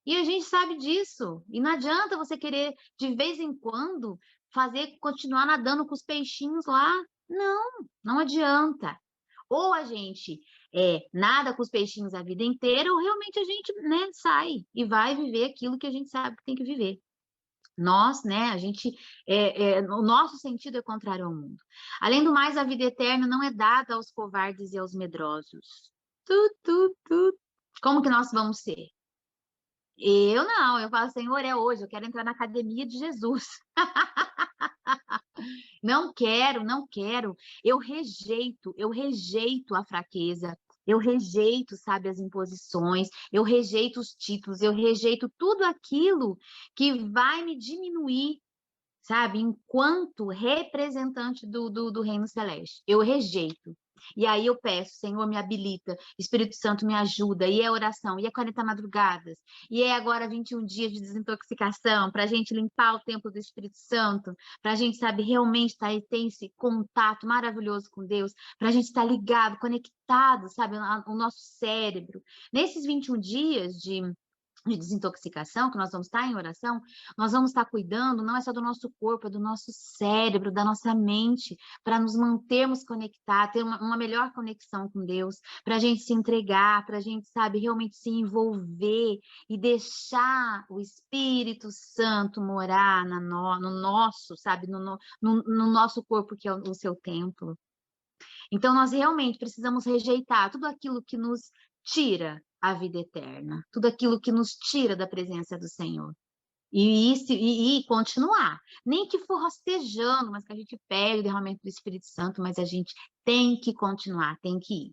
S1: E a gente sabe disso. E não adianta você querer, de vez em quando, continuar nadando com os peixinhos lá. Não, não adianta. Ou a gente nada com os peixinhos a vida inteira, ou realmente a gente, né, sai e vai viver aquilo que a gente sabe que tem que viver. Nós, né, o nosso sentido é contrário ao mundo. Além do mais, a vida eterna não é dada aos covardes e aos medrosos. Como que nós vamos ser? Eu não, eu falo, Senhor, é hoje, eu quero entrar na academia de Jesus. Não quero, não quero. Eu rejeito a fraqueza. Eu rejeito, sabe, as imposições, eu rejeito os títulos, eu rejeito tudo aquilo que vai me diminuir, sabe, enquanto representante do Reino Celeste. Eu rejeito. E aí eu peço, Senhor, me habilita, Espírito Santo me ajuda, e é oração, e é 40 madrugadas, e é agora 21 dias de desintoxicação, para a gente limpar o templo do Espírito Santo, para a gente, sabe, realmente ter esse contato maravilhoso com Deus, para a gente estar ligado, conectado, sabe, o nosso cérebro. Nesses 21 dias de desintoxicação, que nós vamos estar em oração, nós vamos estar cuidando não é só do nosso corpo, é do nosso cérebro, da nossa mente, para nos mantermos conectados, ter uma melhor conexão com Deus, para a gente se entregar, para a gente, sabe, realmente se envolver e deixar o Espírito Santo morar no nosso, sabe, no nosso corpo, que é o seu templo. Então, nós realmente precisamos rejeitar tudo aquilo que nos tira a vida eterna, tudo aquilo que nos tira da presença do Senhor. E continuar. Nem que for rastejando, mas que a gente pegue o derramamento do Espírito Santo, mas a gente tem que continuar, tem que ir.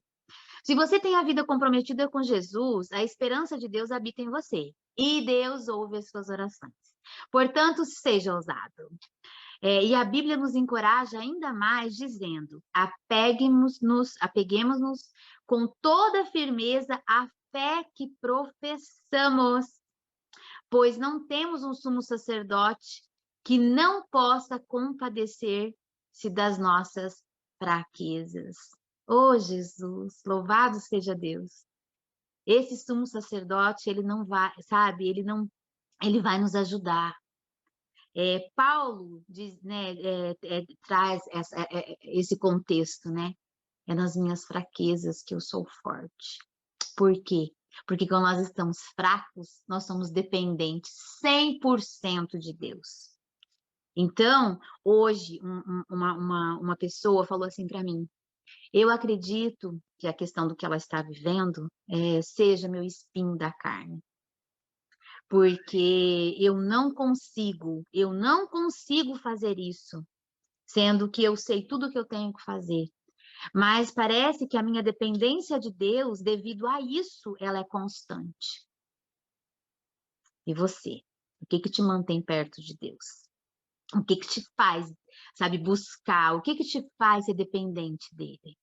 S1: Se você tem a vida comprometida com Jesus, a esperança de Deus habita em você. E Deus ouve as suas orações. Portanto, seja ousado. E a Bíblia nos encoraja ainda mais, dizendo: apeguemos-nos com toda firmeza à fé que professamos, pois não temos um sumo sacerdote que não possa compadecer-se das nossas fraquezas. Oh, Jesus, louvado seja Deus. Esse sumo sacerdote, ele não vai, sabe, ele vai nos ajudar. Paulo diz, né, traz esse contexto, né? É nas minhas fraquezas que eu sou forte. Por quê? Porque quando nós estamos fracos, nós somos dependentes 100% de Deus. Então, hoje, uma pessoa falou assim para mim: eu acredito que a questão do que ela está vivendo seja meu espinho da carne. Porque eu não consigo fazer isso, sendo que eu sei tudo o que eu tenho que fazer. Mas parece que a minha dependência de Deus, devido a isso, ela é constante. E você? O que te mantém perto de Deus? O que te faz, sabe, buscar? O que te faz ser dependente dele?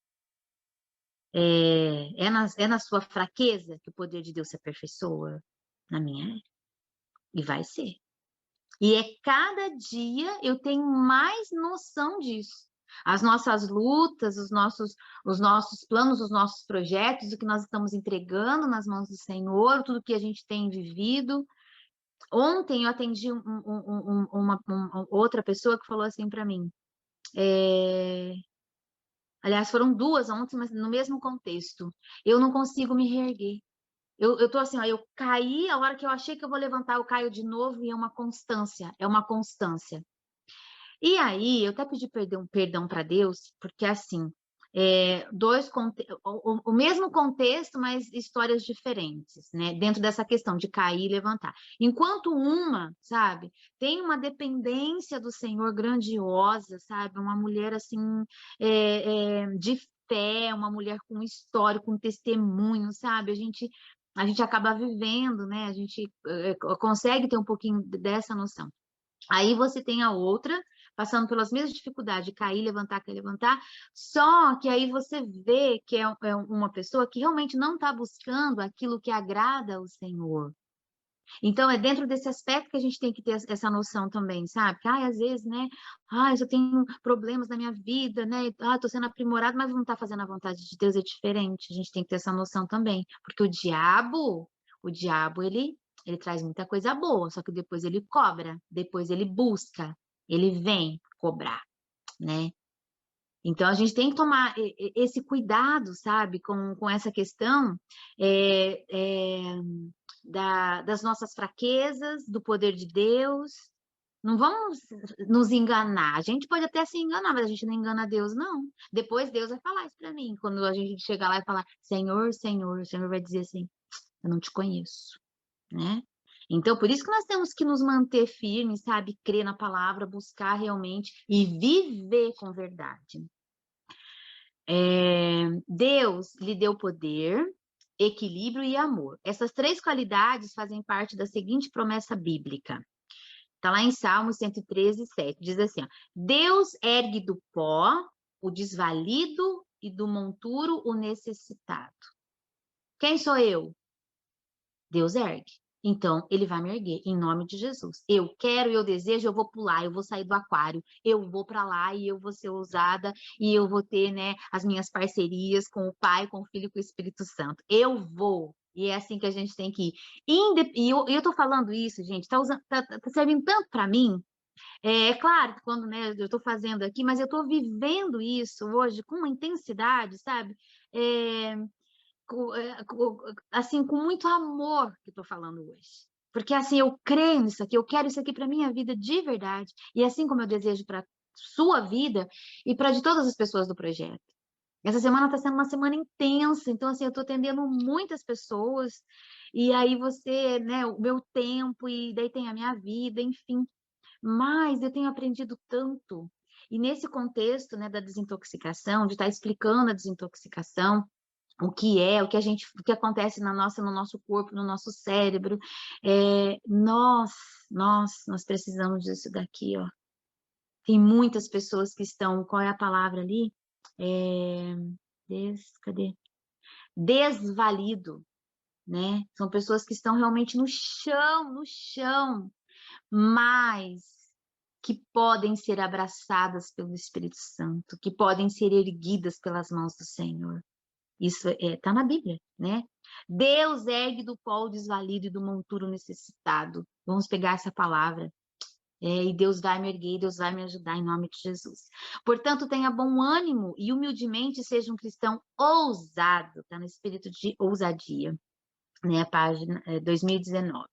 S1: É na sua fraqueza que o poder de Deus se aperfeiçoa? Na minha é. E vai ser. E cada dia eu tenho mais noção disso. As nossas lutas, os nossos planos, os nossos projetos, o que nós estamos entregando nas mãos do Senhor, tudo que a gente tem vivido. Ontem eu atendi uma outra pessoa que falou assim para mim. Aliás, foram duas ontem, mas no mesmo contexto. Eu não consigo me reerguer. Eu tô assim, ó, eu caí, a hora que eu achei que eu vou levantar, eu caio de novo, e é uma constância, é uma constância. E aí, eu até pedi perdão para Deus, porque assim, o mesmo contexto, mas histórias diferentes, né? Dentro dessa questão de cair e levantar. Enquanto uma, sabe, tem uma dependência do Senhor grandiosa, sabe? Uma mulher assim, de fé, uma mulher com história, com testemunho, sabe? A gente acaba vivendo, né? A gente consegue ter um pouquinho dessa noção. Aí você tem a outra, passando pelas mesmas dificuldades de cair, levantar, só que aí você vê que é uma pessoa que realmente não está buscando aquilo que agrada ao Senhor. Então, é dentro desse aspecto que a gente tem que ter essa noção também, sabe? Que, às vezes, né? Eu só tenho problemas na minha vida, né? Estou sendo aprimorado, mas não está fazendo a vontade de Deus, é diferente. A gente tem que ter essa noção também. Porque o diabo, ele traz muita coisa boa, só que depois ele cobra, depois ele busca, ele vem cobrar, né? Então, a gente tem que tomar esse cuidado, sabe, com essa questão das nossas fraquezas, do poder de Deus. Não vamos nos enganar. A gente pode até se enganar, mas a gente não engana Deus, não. Depois Deus vai falar isso para mim. Quando a gente chegar lá e falar, Senhor, Senhor, o Senhor vai dizer assim, eu não te conheço, né? Então, por isso que nós temos que nos manter firmes, sabe? Crer na palavra, buscar realmente e viver com verdade. Deus lhe deu poder, equilíbrio e amor. Essas 3 qualidades fazem parte da seguinte promessa bíblica. Está lá em Salmos 113, 7. Diz assim, ó, Deus ergue do pó o desvalido e do monturo o necessitado. Quem sou eu? Deus ergue. Então, ele vai me erguer, em nome de Jesus. Eu quero, eu desejo, eu vou pular, eu vou sair do aquário, eu vou para lá e eu vou ser ousada e eu vou ter, né, as minhas parcerias com o Pai, com o Filho e com o Espírito Santo. Eu vou. E é assim que a gente tem que ir. E eu tô falando isso, gente, tá servindo tanto para mim. É claro que quando, né, eu estou fazendo aqui, mas eu estou vivendo isso hoje com uma intensidade, sabe? É, assim, com muito amor que estou falando hoje. Porque assim, eu creio nisso aqui, eu quero isso aqui para minha vida de verdade. E assim como eu desejo para sua vida e para de todas as pessoas do projeto. Essa semana está sendo uma semana intensa, então assim, eu estou atendendo muitas pessoas, e aí você, né, o meu tempo, e daí tem a minha vida, enfim. Mas eu tenho aprendido tanto. E nesse contexto, né, da desintoxicação, de estar explicando a desintoxicação, o que acontece no nosso corpo, no nosso cérebro. Nós precisamos disso daqui, ó. Tem muitas pessoas que estão, qual é a palavra ali? Cadê? Desvalido, né? São pessoas que estão realmente no chão, mas que podem ser abraçadas pelo Espírito Santo, que podem ser erguidas pelas mãos do Senhor. Isso está na Bíblia, né? Deus ergue do pó o desvalido e do monturo necessitado. Vamos pegar essa palavra. E Deus vai me erguer, Deus vai me ajudar em nome de Jesus. Portanto, tenha bom ânimo e humildemente seja um cristão ousado, está no espírito de ousadia, né? A página 2009.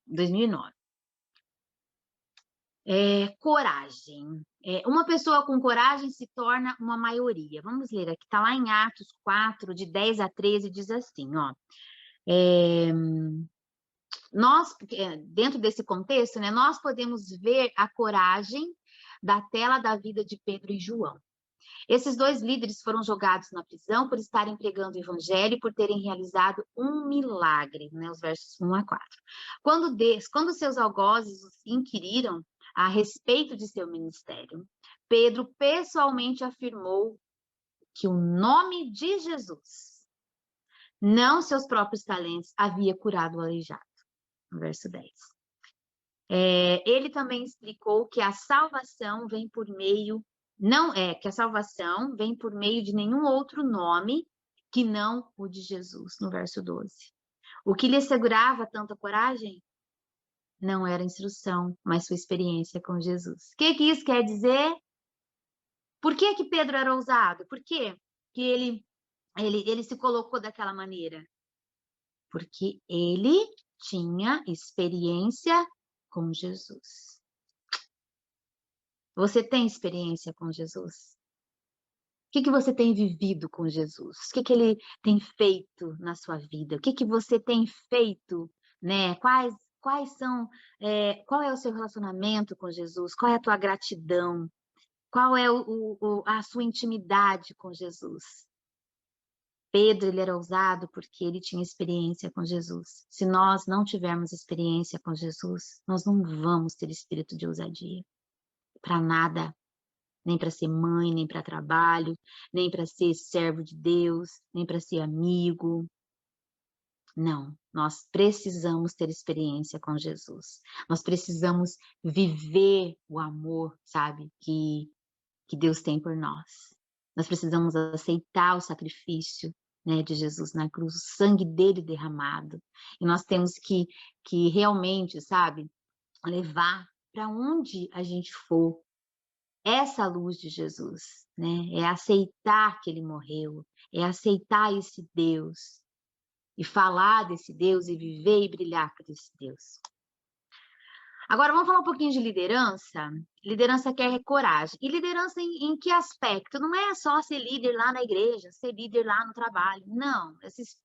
S1: Coragem. Uma pessoa com coragem se torna uma maioria. Vamos ler aqui, está lá em Atos 4, de 10 a 13, diz assim, ó. Dentro desse contexto, né, nós podemos ver a coragem da tela da vida de Pedro e João. Esses 2 líderes foram jogados na prisão por estarem pregando o evangelho e por terem realizado um milagre, né, os versos 1 a 4. Quando seus algozes os inquiriram a respeito de seu ministério, Pedro pessoalmente afirmou que o nome de Jesus, não seus próprios talentos, havia curado o aleijado. No verso 10. Ele também explicou que a salvação vem por meio, que a salvação vem por meio de nenhum outro nome que não o de Jesus, no verso 12. O que lhe assegurava tanta coragem? Não era instrução, mas sua experiência com Jesus. O que isso quer dizer? Por que Pedro era ousado? Por que ele se colocou daquela maneira? Porque ele tinha experiência com Jesus. Você tem experiência com Jesus? O que você tem vivido com Jesus? O que ele tem feito na sua vida? O que você tem feito, né? Qual é o seu relacionamento com Jesus? Qual é a tua gratidão? Qual é a sua intimidade com Jesus? Pedro, ele era ousado porque ele tinha experiência com Jesus. Se nós não tivermos experiência com Jesus, nós não vamos ter espírito de ousadia. Para nada. Nem para ser mãe, nem para trabalho, nem para ser servo de Deus, nem para ser amigo. Não, nós precisamos ter experiência com Jesus. Nós precisamos viver o amor, sabe, que Deus tem por nós. Nós precisamos aceitar o sacrifício, né, de Jesus na cruz, o sangue dele derramado. E nós temos que realmente, sabe, levar para onde a gente for, essa luz de Jesus, né? É aceitar que ele morreu, é aceitar esse Deus e falar desse Deus e viver e brilhar por esse Deus. Agora, vamos falar um pouquinho de liderança. Liderança quer coragem. E liderança em que aspecto? Não é só ser líder lá na igreja, ser líder lá no trabalho. Não.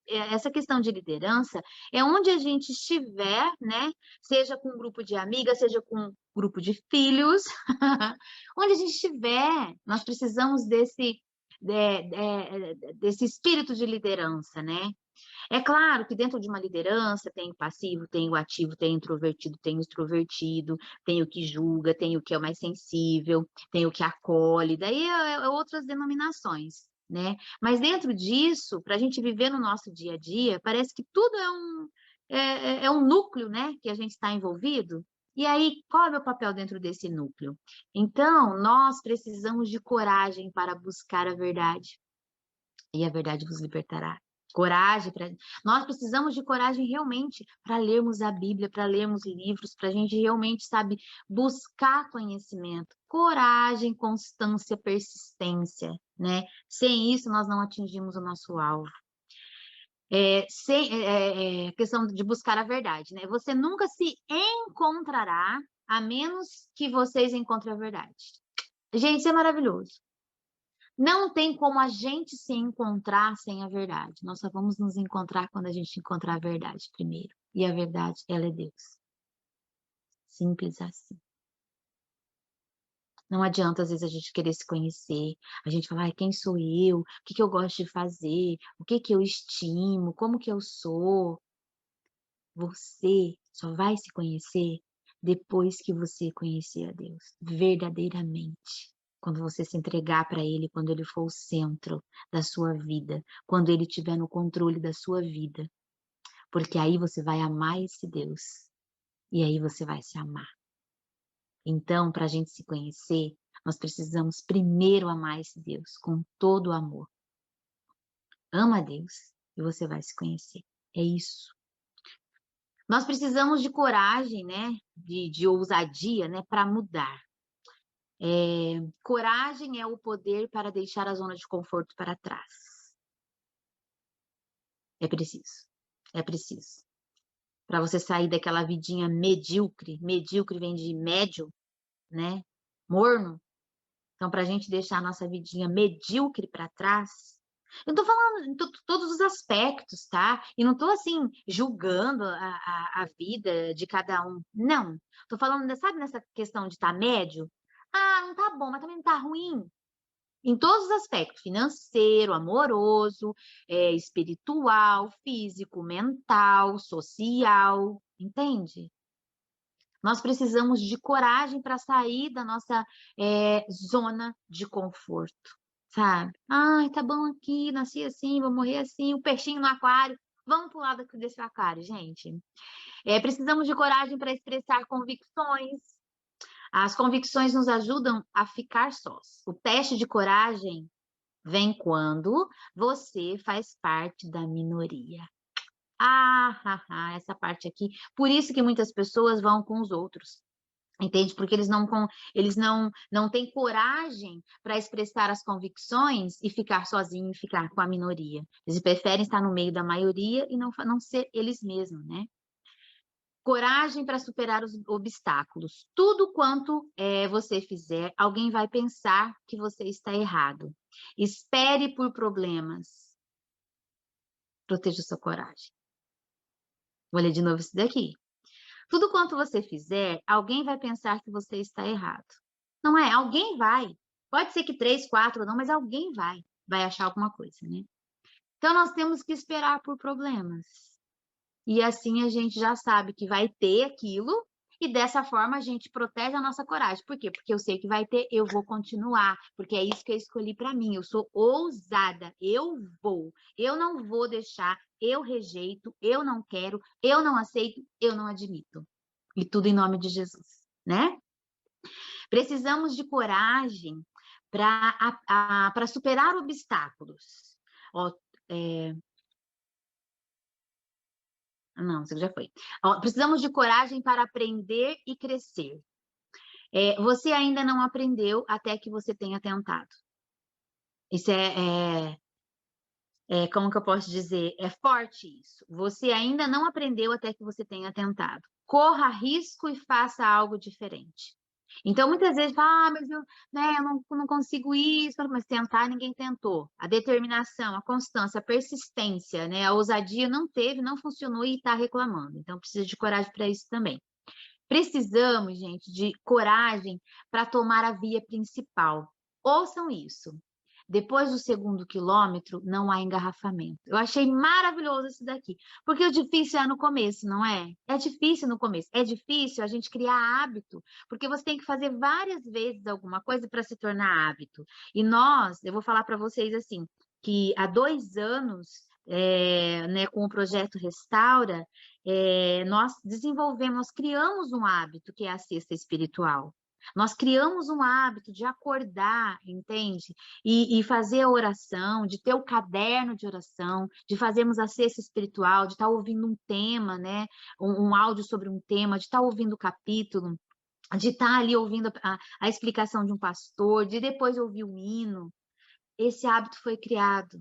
S1: Essa questão de liderança é onde a gente estiver, né? Seja com um grupo de amigas, seja com um grupo de filhos. Onde a gente estiver, nós precisamos desse espírito de liderança, né? É claro que dentro de uma liderança tem o passivo, tem o ativo, tem o introvertido, tem o extrovertido, tem o que julga, tem o que é mais sensível, tem o que acolhe, daí é outras denominações, né? Mas dentro disso, para a gente viver no nosso dia a dia, parece que tudo é um núcleo, né? Que a gente está envolvido. E aí, qual é o meu papel dentro desse núcleo? Então, nós precisamos de coragem para buscar a verdade, e a verdade vos libertará. Coragem, nós precisamos de coragem realmente para lermos a Bíblia, para lermos livros, para a gente realmente, sabe, buscar conhecimento. Coragem, constância, persistência, né? Sem isso, nós não atingimos o nosso alvo. Questão de buscar a verdade, né? Você nunca se encontrará a menos que vocês encontrem a verdade. Gente, isso é maravilhoso. Não tem como a gente se encontrar sem a verdade. Nós só vamos nos encontrar quando a gente encontrar a verdade primeiro. E a verdade, ela é Deus. Simples assim. Não adianta, às vezes, a gente querer se conhecer, a gente falar, quem sou eu? O que eu gosto de fazer? O que eu estimo? Como que eu sou? Você só vai se conhecer depois que você conhecer a Deus, verdadeiramente. Quando você se entregar para Ele, quando Ele for o centro da sua vida, quando Ele estiver no controle da sua vida. Porque aí você vai amar esse Deus. E aí você vai se amar. Então, para a gente se conhecer, nós precisamos primeiro amar esse Deus com todo o amor. Ama a Deus e você vai se conhecer. É isso. Nós precisamos de coragem, né? De ousadia, né? Para mudar. Coragem é o poder para deixar a zona de conforto para trás. É preciso. É preciso. Para você sair daquela vidinha medíocre. Medíocre vem de médio, né? Morno. Então, para a gente deixar a nossa vidinha medíocre para trás, eu tô falando em todos os aspectos, tá? E não tô, assim, julgando a vida de cada um. Não. Tô falando, sabe, nessa questão de estar médio? Ah, não tá bom, mas também não tá ruim. Em todos os aspectos, financeiro, amoroso, espiritual, físico, mental, social, entende? Nós precisamos de coragem para sair da nossa zona de conforto, sabe? Ai, tá bom aqui, nasci assim, vou morrer assim, o peixinho no aquário. Vamos pular desse aquário, gente. Precisamos de coragem para expressar convicções. As convicções nos ajudam a ficar sós. O teste de coragem vem quando você faz parte da minoria. Essa parte aqui. Por isso que muitas pessoas vão com os outros. Entende? Porque eles não têm coragem para expressar as convicções e ficar sozinhos, ficar com a minoria. Eles preferem estar no meio da maioria e não ser eles mesmos, né? Coragem para superar os obstáculos. Tudo quanto você fizer, alguém vai pensar que você está errado. Espere por problemas. Proteja sua coragem. Vou ler de novo isso daqui. Tudo quanto você fizer, alguém vai pensar que você está errado. Não é? Alguém vai. Pode ser que 3, 4 não, mas alguém vai achar alguma coisa, né? Então, nós temos que esperar por problemas. E assim a gente já sabe que vai ter aquilo, e dessa forma a gente protege a nossa coragem. Por quê? Porque eu sei que vai ter, eu vou continuar, porque é isso que eu escolhi para mim. Eu sou ousada, eu não vou deixar, eu rejeito, eu não quero, eu não aceito, eu não admito. E tudo em nome de Jesus, né? Precisamos de coragem para superar obstáculos. Ó, não, isso já foi. Ó, precisamos de coragem para aprender e crescer. Você ainda não aprendeu até que você tenha tentado. Isso como que eu posso dizer? É forte isso. Você ainda não aprendeu até que você tenha tentado. Corra risco e faça algo diferente. Então, muitas vezes, fala, mas eu não consigo isso, mas tentar ninguém tentou. A determinação, a constância, a persistência, né? A ousadia não teve, não funcionou e está reclamando. Então, precisa de coragem para isso também. Precisamos, gente, de coragem para tomar a via principal. Ouçam isso. Depois do segundo quilômetro, não há engarrafamento. Eu achei maravilhoso isso daqui, porque o difícil é no começo, não é? É difícil no começo. É difícil a gente criar hábito, porque você tem que fazer várias vezes alguma coisa para se tornar hábito. E eu vou falar para vocês assim, que há 2 anos, né, com o projeto Restaura, nós criamos um hábito que é a cesta espiritual. Nós criamos um hábito de acordar, entende? E fazer a oração, de ter o caderno de oração, de fazermos a cesta espiritual, de estar ouvindo um tema, né? Um áudio sobre um tema, de estar ouvindo o capítulo, de estar ali ouvindo a explicação de um pastor, de depois ouvir o hino. Esse hábito foi criado.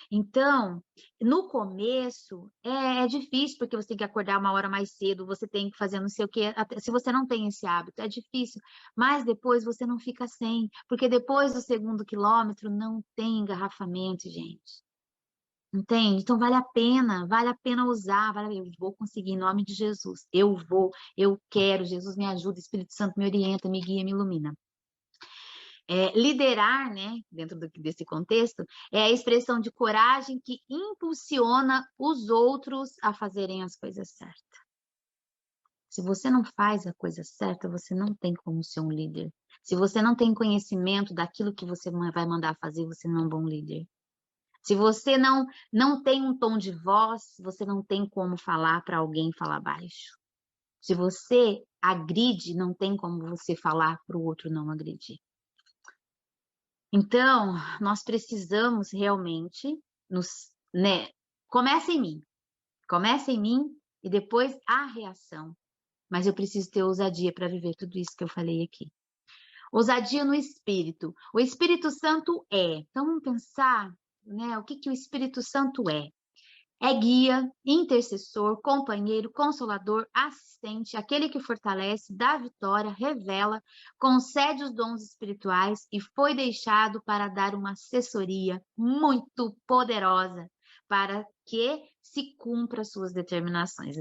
S1: Então, no começo é difícil, porque você tem que acordar uma hora mais cedo, você tem que fazer não sei o quê. Se você não tem esse hábito, é difícil. Mas depois você não fica sem, porque depois do segundo quilômetro não tem engarrafamento, gente. Entende? Então vale a pena usar, eu vou conseguir em nome de Jesus. Eu quero, Jesus me ajuda, Espírito Santo me orienta, me guia, me ilumina. Liderar, né, dentro desse contexto, é a expressão de coragem que impulsiona os outros a fazerem as coisas certas. Se você não faz a coisa certa, você não tem como ser um líder. Se você não tem conhecimento daquilo que você vai mandar fazer, você não é um bom líder. Se você não tem um tom de voz, você não tem como falar para alguém falar baixo. Se você agride, não tem como você falar para o outro não agredir. Então, nós precisamos realmente né? Começa em mim e depois a reação. Mas eu preciso ter ousadia para viver tudo isso que eu falei aqui. Ousadia no Espírito. O Espírito Santo é. Então, vamos pensar, né? O que o Espírito Santo é? É guia, intercessor, companheiro, consolador, assistente, aquele que fortalece, dá vitória, revela, concede os dons espirituais e foi deixado para dar uma assessoria muito poderosa para que se cumpra suas determinações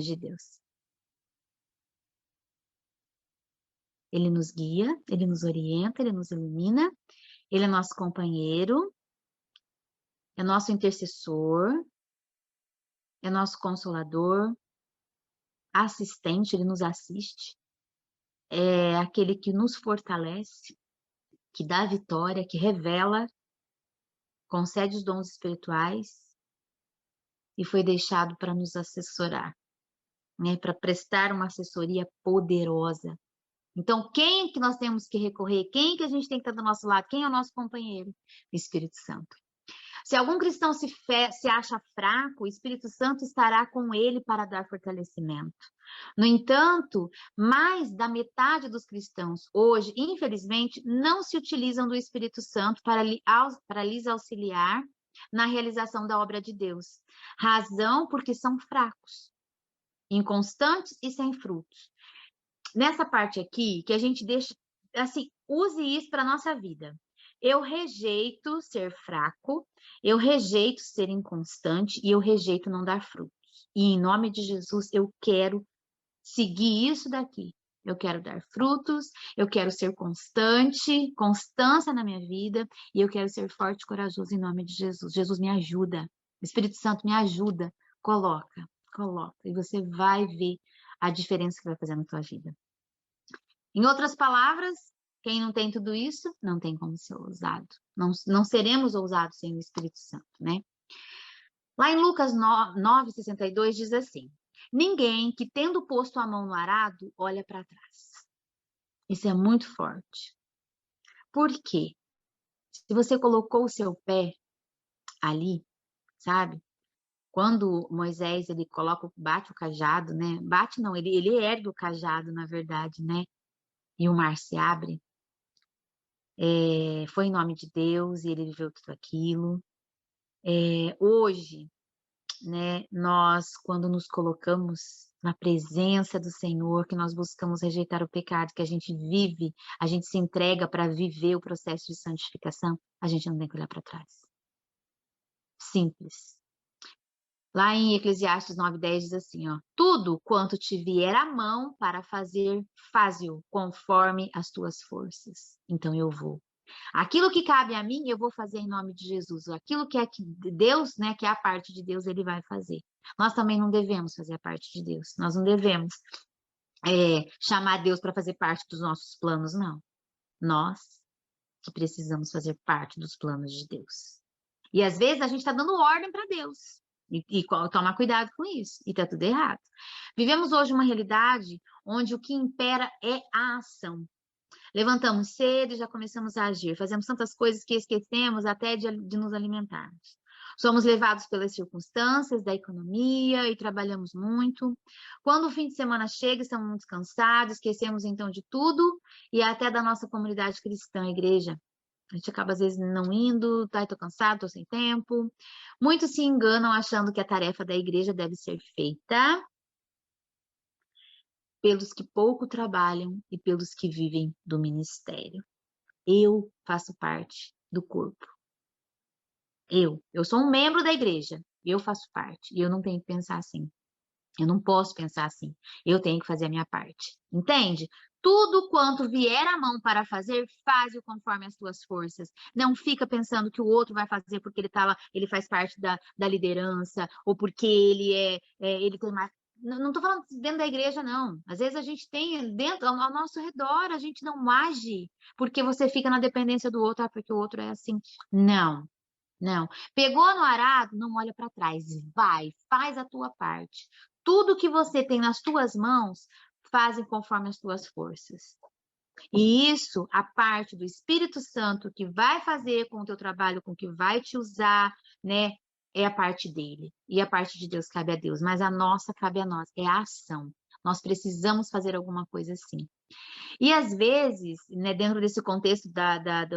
S1: de Deus. Ele nos guia, ele nos orienta, ele nos ilumina, ele é nosso companheiro, é nosso intercessor, é nosso consolador, assistente, ele nos assiste, é aquele que nos fortalece, que dá vitória, que revela, concede os dons espirituais e foi deixado para nos assessorar, né, para prestar uma assessoria poderosa. Então, quem que nós temos que recorrer? Quem que a gente tem que estar do nosso lado? Quem é o nosso companheiro? O Espírito Santo. Se algum cristão se acha fraco, o Espírito Santo estará com ele para dar fortalecimento. No entanto, mais da metade dos cristãos hoje, infelizmente, não se utilizam do Espírito Santo para lhes auxiliar na realização da obra de Deus. Razão porque são fracos, inconstantes e sem frutos. Nessa parte aqui, que a gente deixa, assim, use isso para a nossa vida. Eu rejeito ser fraco, eu rejeito ser inconstante e eu rejeito não dar frutos. E em nome de Jesus, eu quero seguir isso daqui. Eu quero dar frutos, eu quero ser constante, constância na minha vida, e eu quero ser forte e corajoso em nome de Jesus. Jesus me ajuda, o Espírito Santo me ajuda. Coloca, e você vai ver a diferença que vai fazer na tua vida. Em outras palavras, quem não tem tudo isso, não tem como ser ousado. Não seremos ousados sem o Espírito Santo, né? Lá em Lucas 9:62 diz assim: ninguém que tendo posto a mão no arado, olha para trás. Isso é muito forte. Por quê? Se você colocou o seu pé ali, sabe? Quando Moisés, ele bate o cajado, né? Bate não, ele ergue o cajado, na verdade, né? e o mar se abre, foi em nome de Deus e ele viveu tudo aquilo. Hoje, né, nós, quando nos colocamos na presença do Senhor, que nós buscamos rejeitar o pecado, que a gente vive, a gente se entrega para viver o processo de santificação, a gente não tem que olhar para trás. Simples. Lá em Eclesiastes 9:10 diz assim, ó, tudo quanto te vier à mão para fazer, faze-o conforme as tuas forças. Então eu vou. Aquilo que cabe a mim, eu vou fazer em nome de Jesus. Aquilo que é que Deus, né, que é a parte de Deus, ele vai fazer. Nós também não devemos fazer a parte de Deus. Nós não devemos chamar Deus para fazer parte dos nossos planos, não. Nós que precisamos fazer parte dos planos de Deus. E às vezes a gente está dando ordem para Deus. E toma cuidado com isso. E está tudo errado. Vivemos hoje uma realidade onde o que impera é a ação. Levantamos cedo e já começamos a agir. Fazemos tantas coisas que esquecemos até de nos alimentarmos. Somos levados pelas circunstâncias da economia e trabalhamos muito. Quando o fim de semana chega, estamos muito cansados, esquecemos então de tudo e até da nossa comunidade cristã, a igreja. A gente acaba às vezes não indo, tá, tô cansado, tô sem tempo. Muitos se enganam achando que a tarefa da igreja deve ser feita pelos que pouco trabalham e pelos que vivem do ministério. Eu faço parte do corpo. Eu sou um membro da igreja. Eu faço parte. E eu não tenho que pensar assim. Eu não posso pensar assim. Eu tenho que fazer a minha parte. Entende? Tudo quanto vier à mão para fazer, faze-o conforme as tuas forças. Não fica pensando que o outro vai fazer porque ele tá lá, ele faz parte da liderança, ou porque ele tem mais. Não estou falando dentro da igreja, não. Às vezes a gente tem dentro, ao nosso redor, a gente não age porque você fica na dependência do outro, porque o outro é assim. Não. Não. Pegou no arado, não olha para trás. Vai, faz a tua parte. Tudo que você tem nas tuas mãos, fazem conforme as tuas forças. E isso, a parte do Espírito Santo que vai fazer com o teu trabalho, com o que vai te usar, né? É a parte dele. E a parte de Deus cabe a Deus. Mas a nossa cabe a nós. É a ação. Nós precisamos fazer alguma coisa assim. E às vezes, né, dentro desse contexto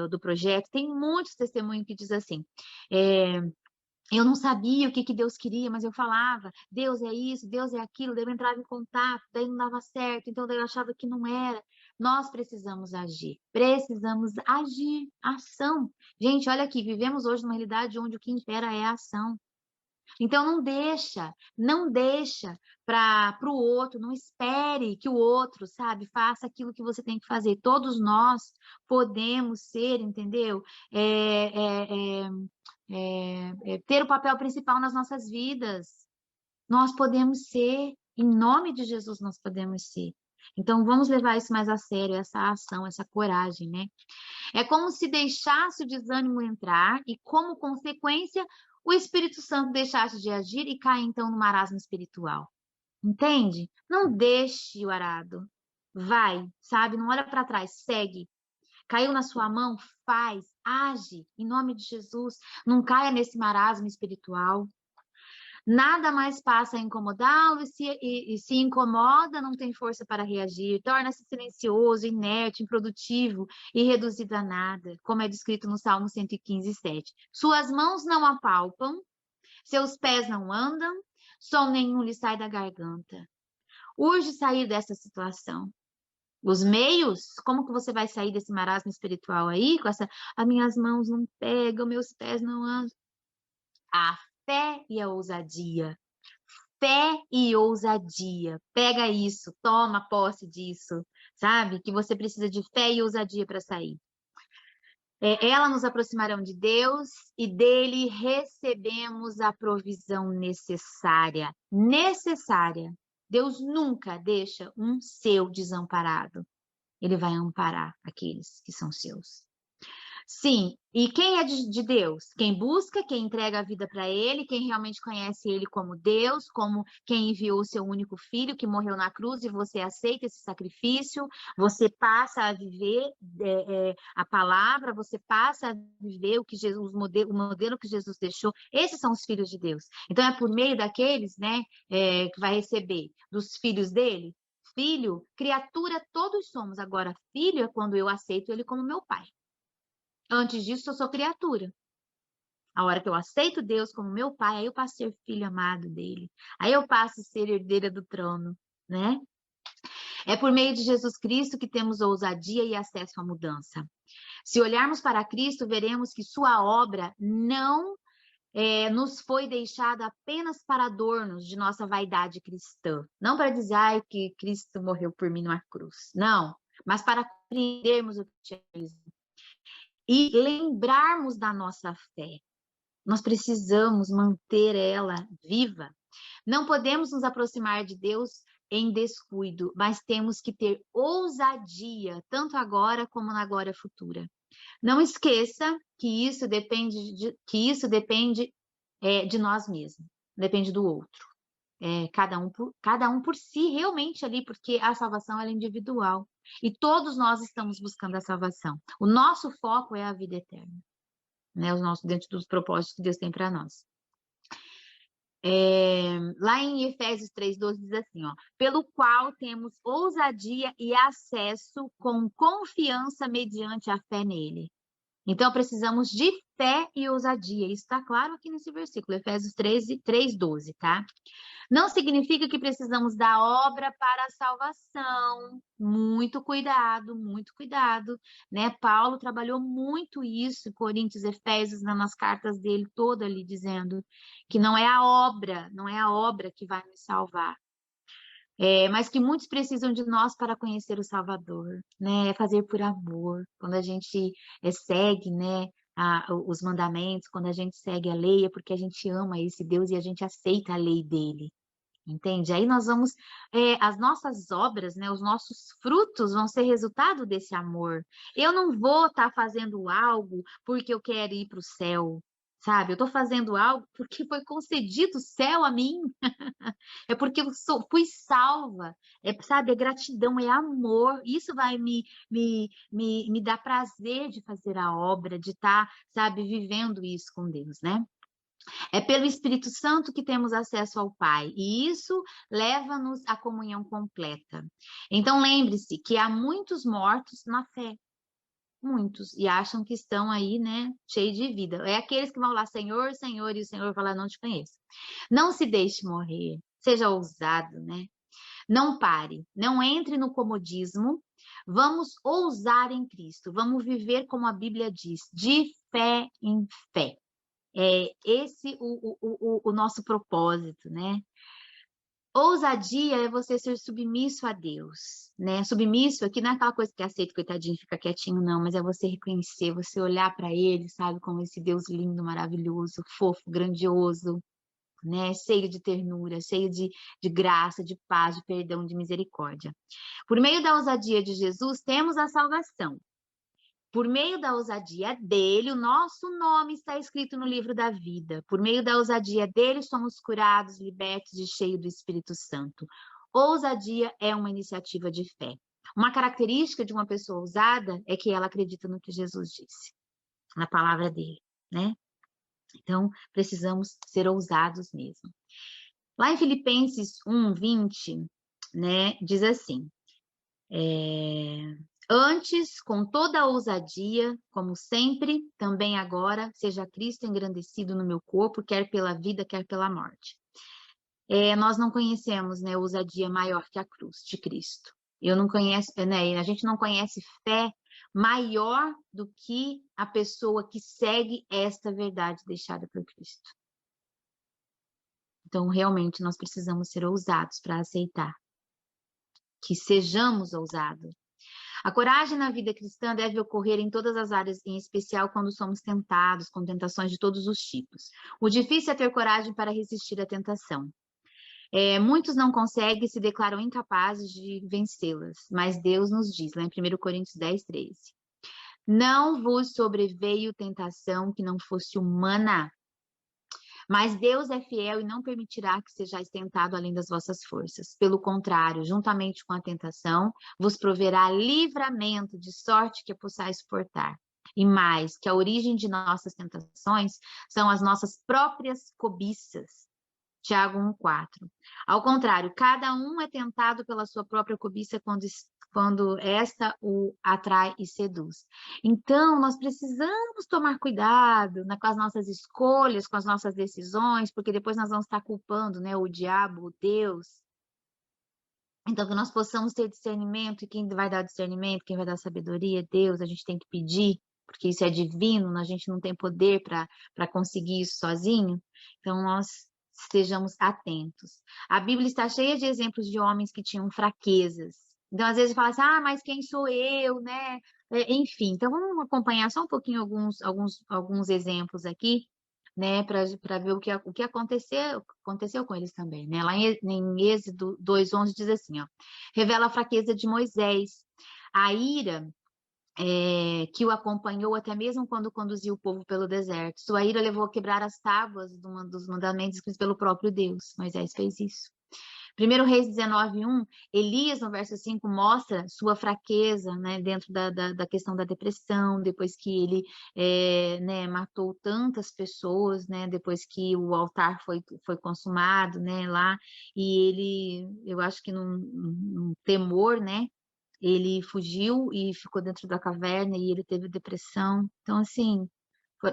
S1: do projeto, tem muitos testemunhos que diz assim, eu não sabia o que Deus queria, mas eu falava, Deus é isso, Deus é aquilo, daí eu entrava em contato, daí não dava certo, então daí eu achava que não era. Nós precisamos agir, ação. Gente, olha aqui, vivemos hoje numa realidade onde o que impera é a ação. Então não deixa para o outro, não espere que o outro, sabe, faça aquilo que você tem que fazer. Todos nós podemos ser, entendeu? Ter o papel principal nas nossas vidas. Nós podemos ser, em nome de Jesus nós podemos ser. Então vamos levar isso mais a sério, essa ação, essa coragem, né? É como se deixasse o desânimo entrar e, como consequência, o Espírito Santo deixasse de agir e cai então no marasmo espiritual. Entende? Não deixe o arado. Vai, sabe? Não olha para trás, segue. Caiu na sua mão, faz, age, em nome de Jesus. Não caia nesse marasmo espiritual. Nada mais passa a incomodá-lo e se incomoda, não tem força para reagir, torna-se silencioso, inerte, improdutivo e reduzido a nada, como é descrito no Salmo 115:7. Suas mãos não apalpam, seus pés não andam, som nenhum lhe sai da garganta. Urge sair dessa situação. Os meios, como que você vai sair desse marasmo espiritual aí? As minhas mãos não pegam, meus pés não andam. A fé e a ousadia. Fé e ousadia. Pega isso, toma posse disso, sabe? Que você precisa de fé e ousadia para sair. Ela nos aproximarão de Deus e dele recebemos a provisão necessária. Necessária. Deus nunca deixa um seu desamparado. Ele vai amparar aqueles que são seus. Sim, e quem é de Deus? Quem busca, quem entrega a vida para Ele, quem realmente conhece Ele como Deus, como quem enviou o seu único filho que morreu na cruz e você aceita esse sacrifício, você passa a viver a palavra, você passa a viver o modelo que Jesus deixou. Esses são os filhos de Deus. Então é por meio daqueles, né, que vai receber dos filhos dele. filho, criatura todos somos. Agora, filho é quando eu aceito ele como meu pai. Antes disso, eu sou criatura. A hora que eu aceito Deus como meu pai, aí eu passo a ser filho amado dele. Aí eu passo a ser herdeira do trono, né? É por meio de Jesus Cristo que temos ousadia e acesso à mudança. Se olharmos para Cristo, veremos que sua obra não nos foi deixada apenas para adornos de nossa vaidade cristã. Não para dizer, ai, que Cristo morreu por mim numa cruz. Não, mas para compreendermos o cristianismo e lembrarmos da nossa fé. Nós precisamos manter ela viva. Não podemos nos aproximar de Deus em descuido, mas temos que ter ousadia, tanto agora como na glória futura. Não esqueça que isso depende de nós mesmos, depende do outro. Cada um por si, realmente ali, porque a salvação ela é individual. E todos nós estamos buscando a salvação. O nosso foco é a vida eterna, né? Dentro dos propósitos que Deus tem para nós. Lá em Efésios 3:12 diz assim, ó, pelo qual temos ousadia e acesso com confiança mediante a fé nele. Então, precisamos de fé e ousadia. Isso está claro aqui nesse versículo, Efésios 3:12, tá? Não significa que precisamos da obra para a salvação. Muito cuidado, né? Paulo trabalhou muito isso, Coríntios, Efésios, nas cartas dele, toda ali, dizendo que não é a obra que vai nos salvar. Mas que muitos precisam de nós para conhecer o Salvador, né? Fazer por amor. Quando a gente segue, né, os mandamentos, quando a gente segue a lei, é porque a gente ama esse Deus e a gente aceita a lei dele, entende? Aí nós vamos, as nossas obras, né, os nossos frutos vão ser resultado desse amor. Eu não vou estar fazendo algo porque eu quero ir para o céu, sabe? Eu estou fazendo algo porque foi concedido o céu a mim. É porque eu fui salva, sabe? É gratidão, é amor. Isso vai me dar prazer de fazer a obra, de estar, sabe, vivendo isso com Deus, né? É pelo Espírito Santo que temos acesso ao Pai, e isso leva-nos à comunhão completa. Então, lembre-se que há muitos mortos na fé. Muitos, e acham que estão aí, né, cheios de vida. É aqueles que vão lá, Senhor, Senhor, e o Senhor fala, não te conheço. Não se deixe morrer, seja ousado, né? Não pare, não entre no comodismo, vamos ousar em Cristo, vamos viver como a Bíblia diz, de fé em fé. É esse o nosso propósito, né? Ousadia é você ser submisso a Deus, né? Submisso aqui não é aquela coisa que aceita, coitadinho, fica quietinho, não, mas é você reconhecer, você olhar para ele, sabe, como esse Deus lindo, maravilhoso, fofo, grandioso, né? Cheio de ternura, cheio de graça, de paz, de perdão, de misericórdia. Por meio da ousadia de Jesus, temos a salvação. Por meio da ousadia dele, o nosso nome está escrito no livro da vida. Por meio da ousadia dele, somos curados, libertos e cheios do Espírito Santo. Ousadia é uma iniciativa de fé. Uma característica de uma pessoa ousada é que ela acredita no que Jesus disse, na palavra dele, né? Então, precisamos ser ousados mesmo. Lá em Filipenses 1:20, né, diz assim, antes, com toda a ousadia, como sempre, também agora, seja Cristo engrandecido no meu corpo, quer pela vida, quer pela morte. Nós não conhecemos, né, ousadia maior que a cruz de Cristo. Eu não conheço, né, a gente não conhece fé maior do que a pessoa que segue esta verdade deixada por Cristo. Então, realmente, nós precisamos ser ousados para aceitar. Que sejamos ousados. A coragem na vida cristã deve ocorrer em todas as áreas, em especial quando somos tentados, com tentações de todos os tipos. O difícil é ter coragem para resistir à tentação. Muitos não conseguem e se declaram incapazes de vencê-las, mas Deus nos diz, lá em 1 Coríntios 10:13, não vos sobreveio tentação que não fosse humana, mas Deus é fiel e não permitirá que sejais tentado além das vossas forças. Pelo contrário, juntamente com a tentação, vos proverá livramento, de sorte que possais suportar. E mais, que a origem de nossas tentações são as nossas próprias cobiças, Tiago 1,4. Ao contrário, cada um é tentado pela sua própria cobiça quando esta o atrai e seduz. Então, nós precisamos tomar cuidado, né, com as nossas escolhas, com as nossas decisões, porque depois nós vamos estar culpando, né, o diabo, o Deus. Então, que nós possamos ter discernimento, e quem vai dar discernimento, quem vai dar sabedoria, é Deus, a gente tem que pedir, porque isso é divino, a gente não tem poder para conseguir isso sozinho. Então, nós estejamos atentos. A Bíblia está cheia de exemplos de homens que tinham fraquezas. Então, às vezes, fala assim, mas quem sou eu, né? Enfim, então vamos acompanhar só um pouquinho alguns exemplos aqui, né, para ver o que aconteceu com eles também, né? Lá em Êxodo 2:11 diz assim, ó, revela a fraqueza de Moisés, a ira que o acompanhou até mesmo quando conduziu o povo pelo deserto. Sua ira levou a quebrar as tábuas dos mandamentos escritos pelo próprio Deus. Moisés fez isso. 1 Reis 19:1, Elias, no verso 5, mostra sua fraqueza, né, dentro da questão da depressão, depois que ele né, matou tantas pessoas, né, depois que o altar foi consumado, né, lá, e ele, eu acho que num temor, né, ele fugiu e ficou dentro da caverna e ele teve depressão. Então, assim,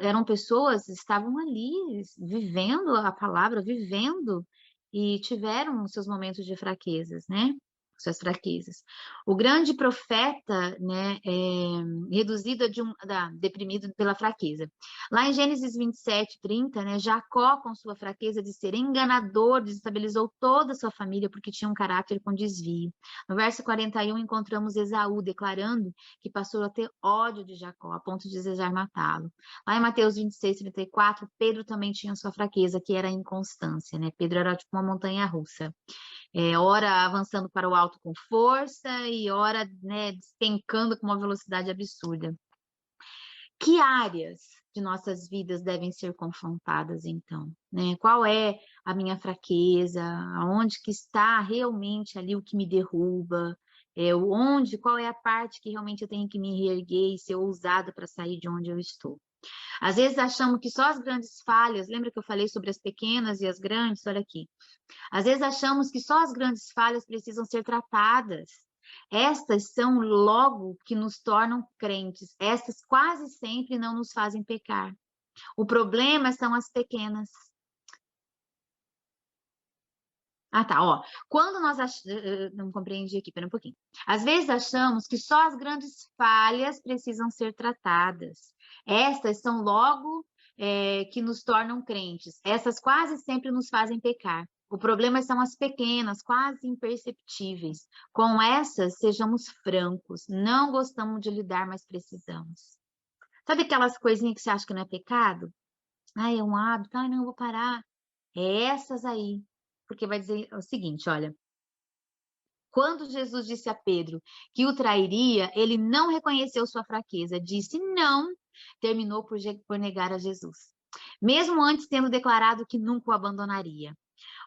S1: eram pessoas que estavam ali vivendo a palavra, vivendo e tiveram seus momentos de fraquezas, né? Suas fraquezas. O grande profeta, né, reduzido deprimido pela fraqueza. Lá em Gênesis 27:30, né, Jacó, com sua fraqueza de ser enganador, desestabilizou toda a sua família porque tinha um caráter com desvio. No verso 41, encontramos Esaú declarando que passou a ter ódio de Jacó, a ponto de desejar matá-lo. Lá em Mateus 26:34, Pedro também tinha sua fraqueza, que era a inconstância, né? Pedro era tipo uma montanha-russa. Ora avançando para o alto com força e ora, né, despencando com uma velocidade absurda. Que áreas de nossas vidas devem ser confrontadas, então, né? Qual é a minha fraqueza? Aonde que está realmente ali o que me derruba? Qual é a parte que realmente eu tenho que me reerguer e ser ousada para sair de onde eu estou? Às vezes achamos que só as grandes falhas, lembra que eu falei sobre as pequenas e as grandes? Olha aqui. Às vezes achamos que só as grandes falhas precisam ser tratadas. Estas são logo que nos tornam crentes. Estas quase sempre não nos fazem pecar. O problema são as pequenas. Tá, ó. Quando nós não compreendi aqui, pera um pouquinho. Às vezes achamos que só as grandes falhas precisam ser tratadas. Estas são logo que nos tornam crentes. Essas quase sempre nos fazem pecar. O problema são as pequenas, quase imperceptíveis. Com essas, sejamos francos. Não gostamos de lidar, mas precisamos. Sabe aquelas coisinhas que você acha que não é pecado? É um hábito. Não, eu vou parar. É essas aí. Porque vai dizer o seguinte, olha. Quando Jesus disse a Pedro que o trairia, ele não reconheceu sua fraqueza. Disse não, terminou por negar a Jesus. Mesmo antes tendo declarado que nunca o abandonaria.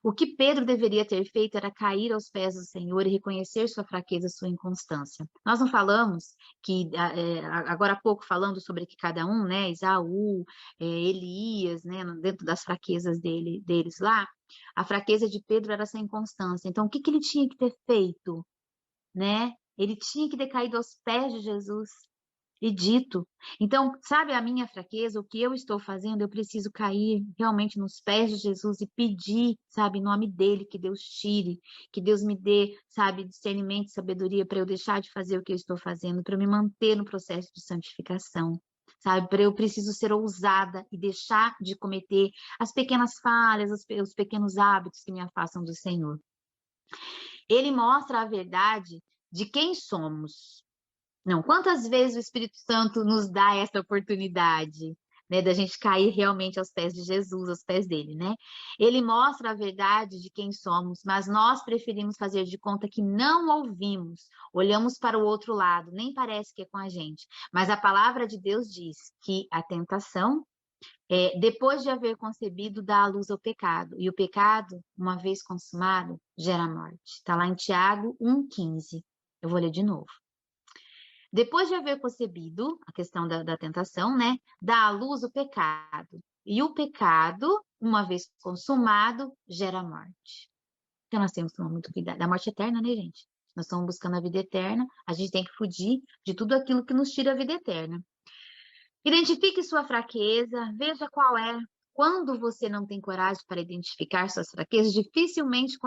S1: O que Pedro deveria ter feito era cair aos pés do Senhor e reconhecer sua fraqueza, sua inconstância. Nós não falamos que, agora há pouco, falando sobre que cada um, né, Esaú, Elias, né, dentro das fraquezas deles lá, a fraqueza de Pedro era essa inconstância. Então, o que ele tinha que ter feito, né? Ele tinha que ter caído aos pés de Jesus e dito. Então, sabe a minha fraqueza, o que eu estou fazendo? Eu preciso cair realmente nos pés de Jesus e pedir, sabe, em nome dele, que Deus tire, que Deus me dê, sabe, discernimento e sabedoria para eu deixar de fazer o que eu estou fazendo, para eu me manter no processo de santificação. Sabe, eu preciso ser ousada e deixar de cometer as pequenas falhas, os pequenos hábitos que me afastam do Senhor. Ele mostra a verdade de quem somos. Não, quantas vezes o Espírito Santo nos dá essa oportunidade, né, da gente cair realmente aos pés de Jesus, aos pés dele, né? Ele mostra a verdade de quem somos, mas nós preferimos fazer de conta que não ouvimos, olhamos para o outro lado, nem parece que é com a gente. Mas a palavra de Deus diz que a tentação, depois de haver concebido, dá à luz ao pecado, e o pecado, uma vez consumado, gera morte. Está lá em Tiago 1,15. Eu vou ler de novo. Depois de haver concebido, a questão da tentação, né? Dá à luz o pecado. E o pecado, uma vez consumado, gera morte. Então, nós temos que tomar muito cuidado. Da morte eterna, né, gente? Nós estamos buscando a vida eterna, a gente tem que fugir de tudo aquilo que nos tira a vida eterna. Identifique sua fraqueza, veja qual é. Quando você não tem coragem para identificar suas fraquezas, dificilmente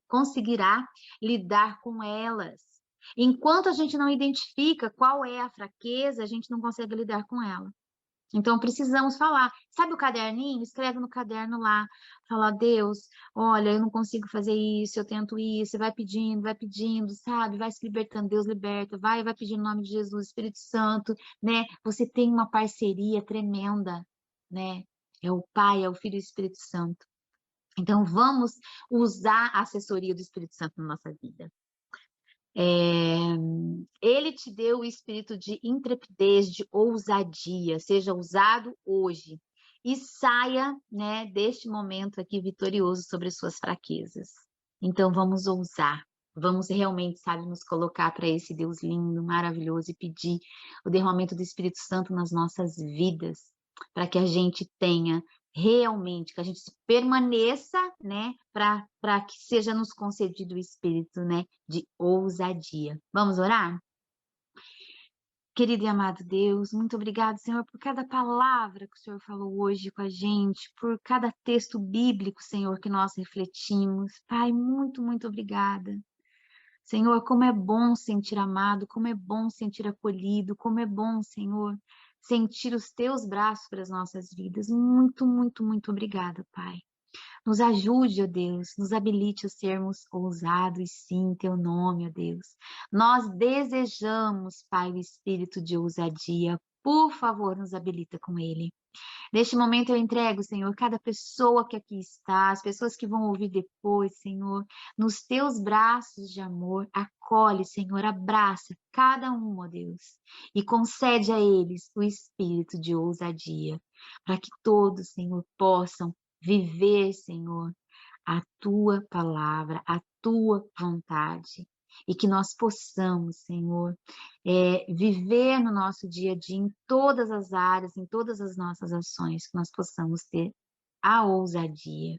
S1: conseguirá lidar com elas. Enquanto a gente não identifica qual é a fraqueza, a gente não consegue lidar com ela. Então, precisamos falar. Sabe o caderninho? Escreve no caderno lá. Fala, Deus, olha, eu não consigo fazer isso, eu tento isso. Vai pedindo, sabe? Vai se libertando, Deus liberta. Vai pedindo o nome de Jesus, Espírito Santo, né? Você tem uma parceria tremenda, né? É o Pai, é o Filho e o Espírito Santo. Então, vamos usar a assessoria do Espírito Santo na nossa vida. Ele te deu o espírito de intrepidez, de ousadia, seja usado hoje e saia, né, deste momento aqui vitorioso sobre as suas fraquezas. Então vamos ousar, vamos realmente, sabe, nos colocar para esse Deus lindo, maravilhoso e pedir o derramamento do Espírito Santo nas nossas vidas, para que a gente tenha realmente, que a gente permaneça, né, para que seja nos concedido o espírito, né, de ousadia. Vamos orar? Querido e amado Deus, muito obrigado, Senhor, por cada palavra que o Senhor falou hoje com a gente, por cada texto bíblico, Senhor, que nós refletimos. Pai, muito, muito obrigada. Senhor, como é bom sentir amado, como é bom sentir acolhido, como é bom, Senhor, sentir os teus braços para as nossas vidas. Muito, muito, muito obrigada, Pai. Nos ajude, ó Deus, nos habilite a sermos ousados, sim, em teu nome, ó Deus. Nós desejamos, Pai, o espírito de ousadia. Por favor, nos habilita com ele. Neste momento eu entrego, Senhor, cada pessoa que aqui está, as pessoas que vão ouvir depois, Senhor, nos teus braços de amor, acolhe, Senhor, abraça cada um, ó Deus, e concede a eles o espírito de ousadia, para que todos, Senhor, possam viver, Senhor, a tua palavra, a tua vontade. E que nós possamos, Senhor, viver no nosso dia a dia, em todas as áreas, em todas as nossas ações, que nós possamos ter a ousadia.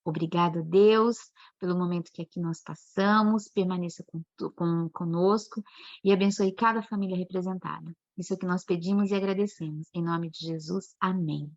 S1: Obrigada, Deus, pelo momento que aqui nós passamos, permaneça conosco e abençoe cada família representada. Isso é o que nós pedimos e agradecemos. Em nome de Jesus, amém.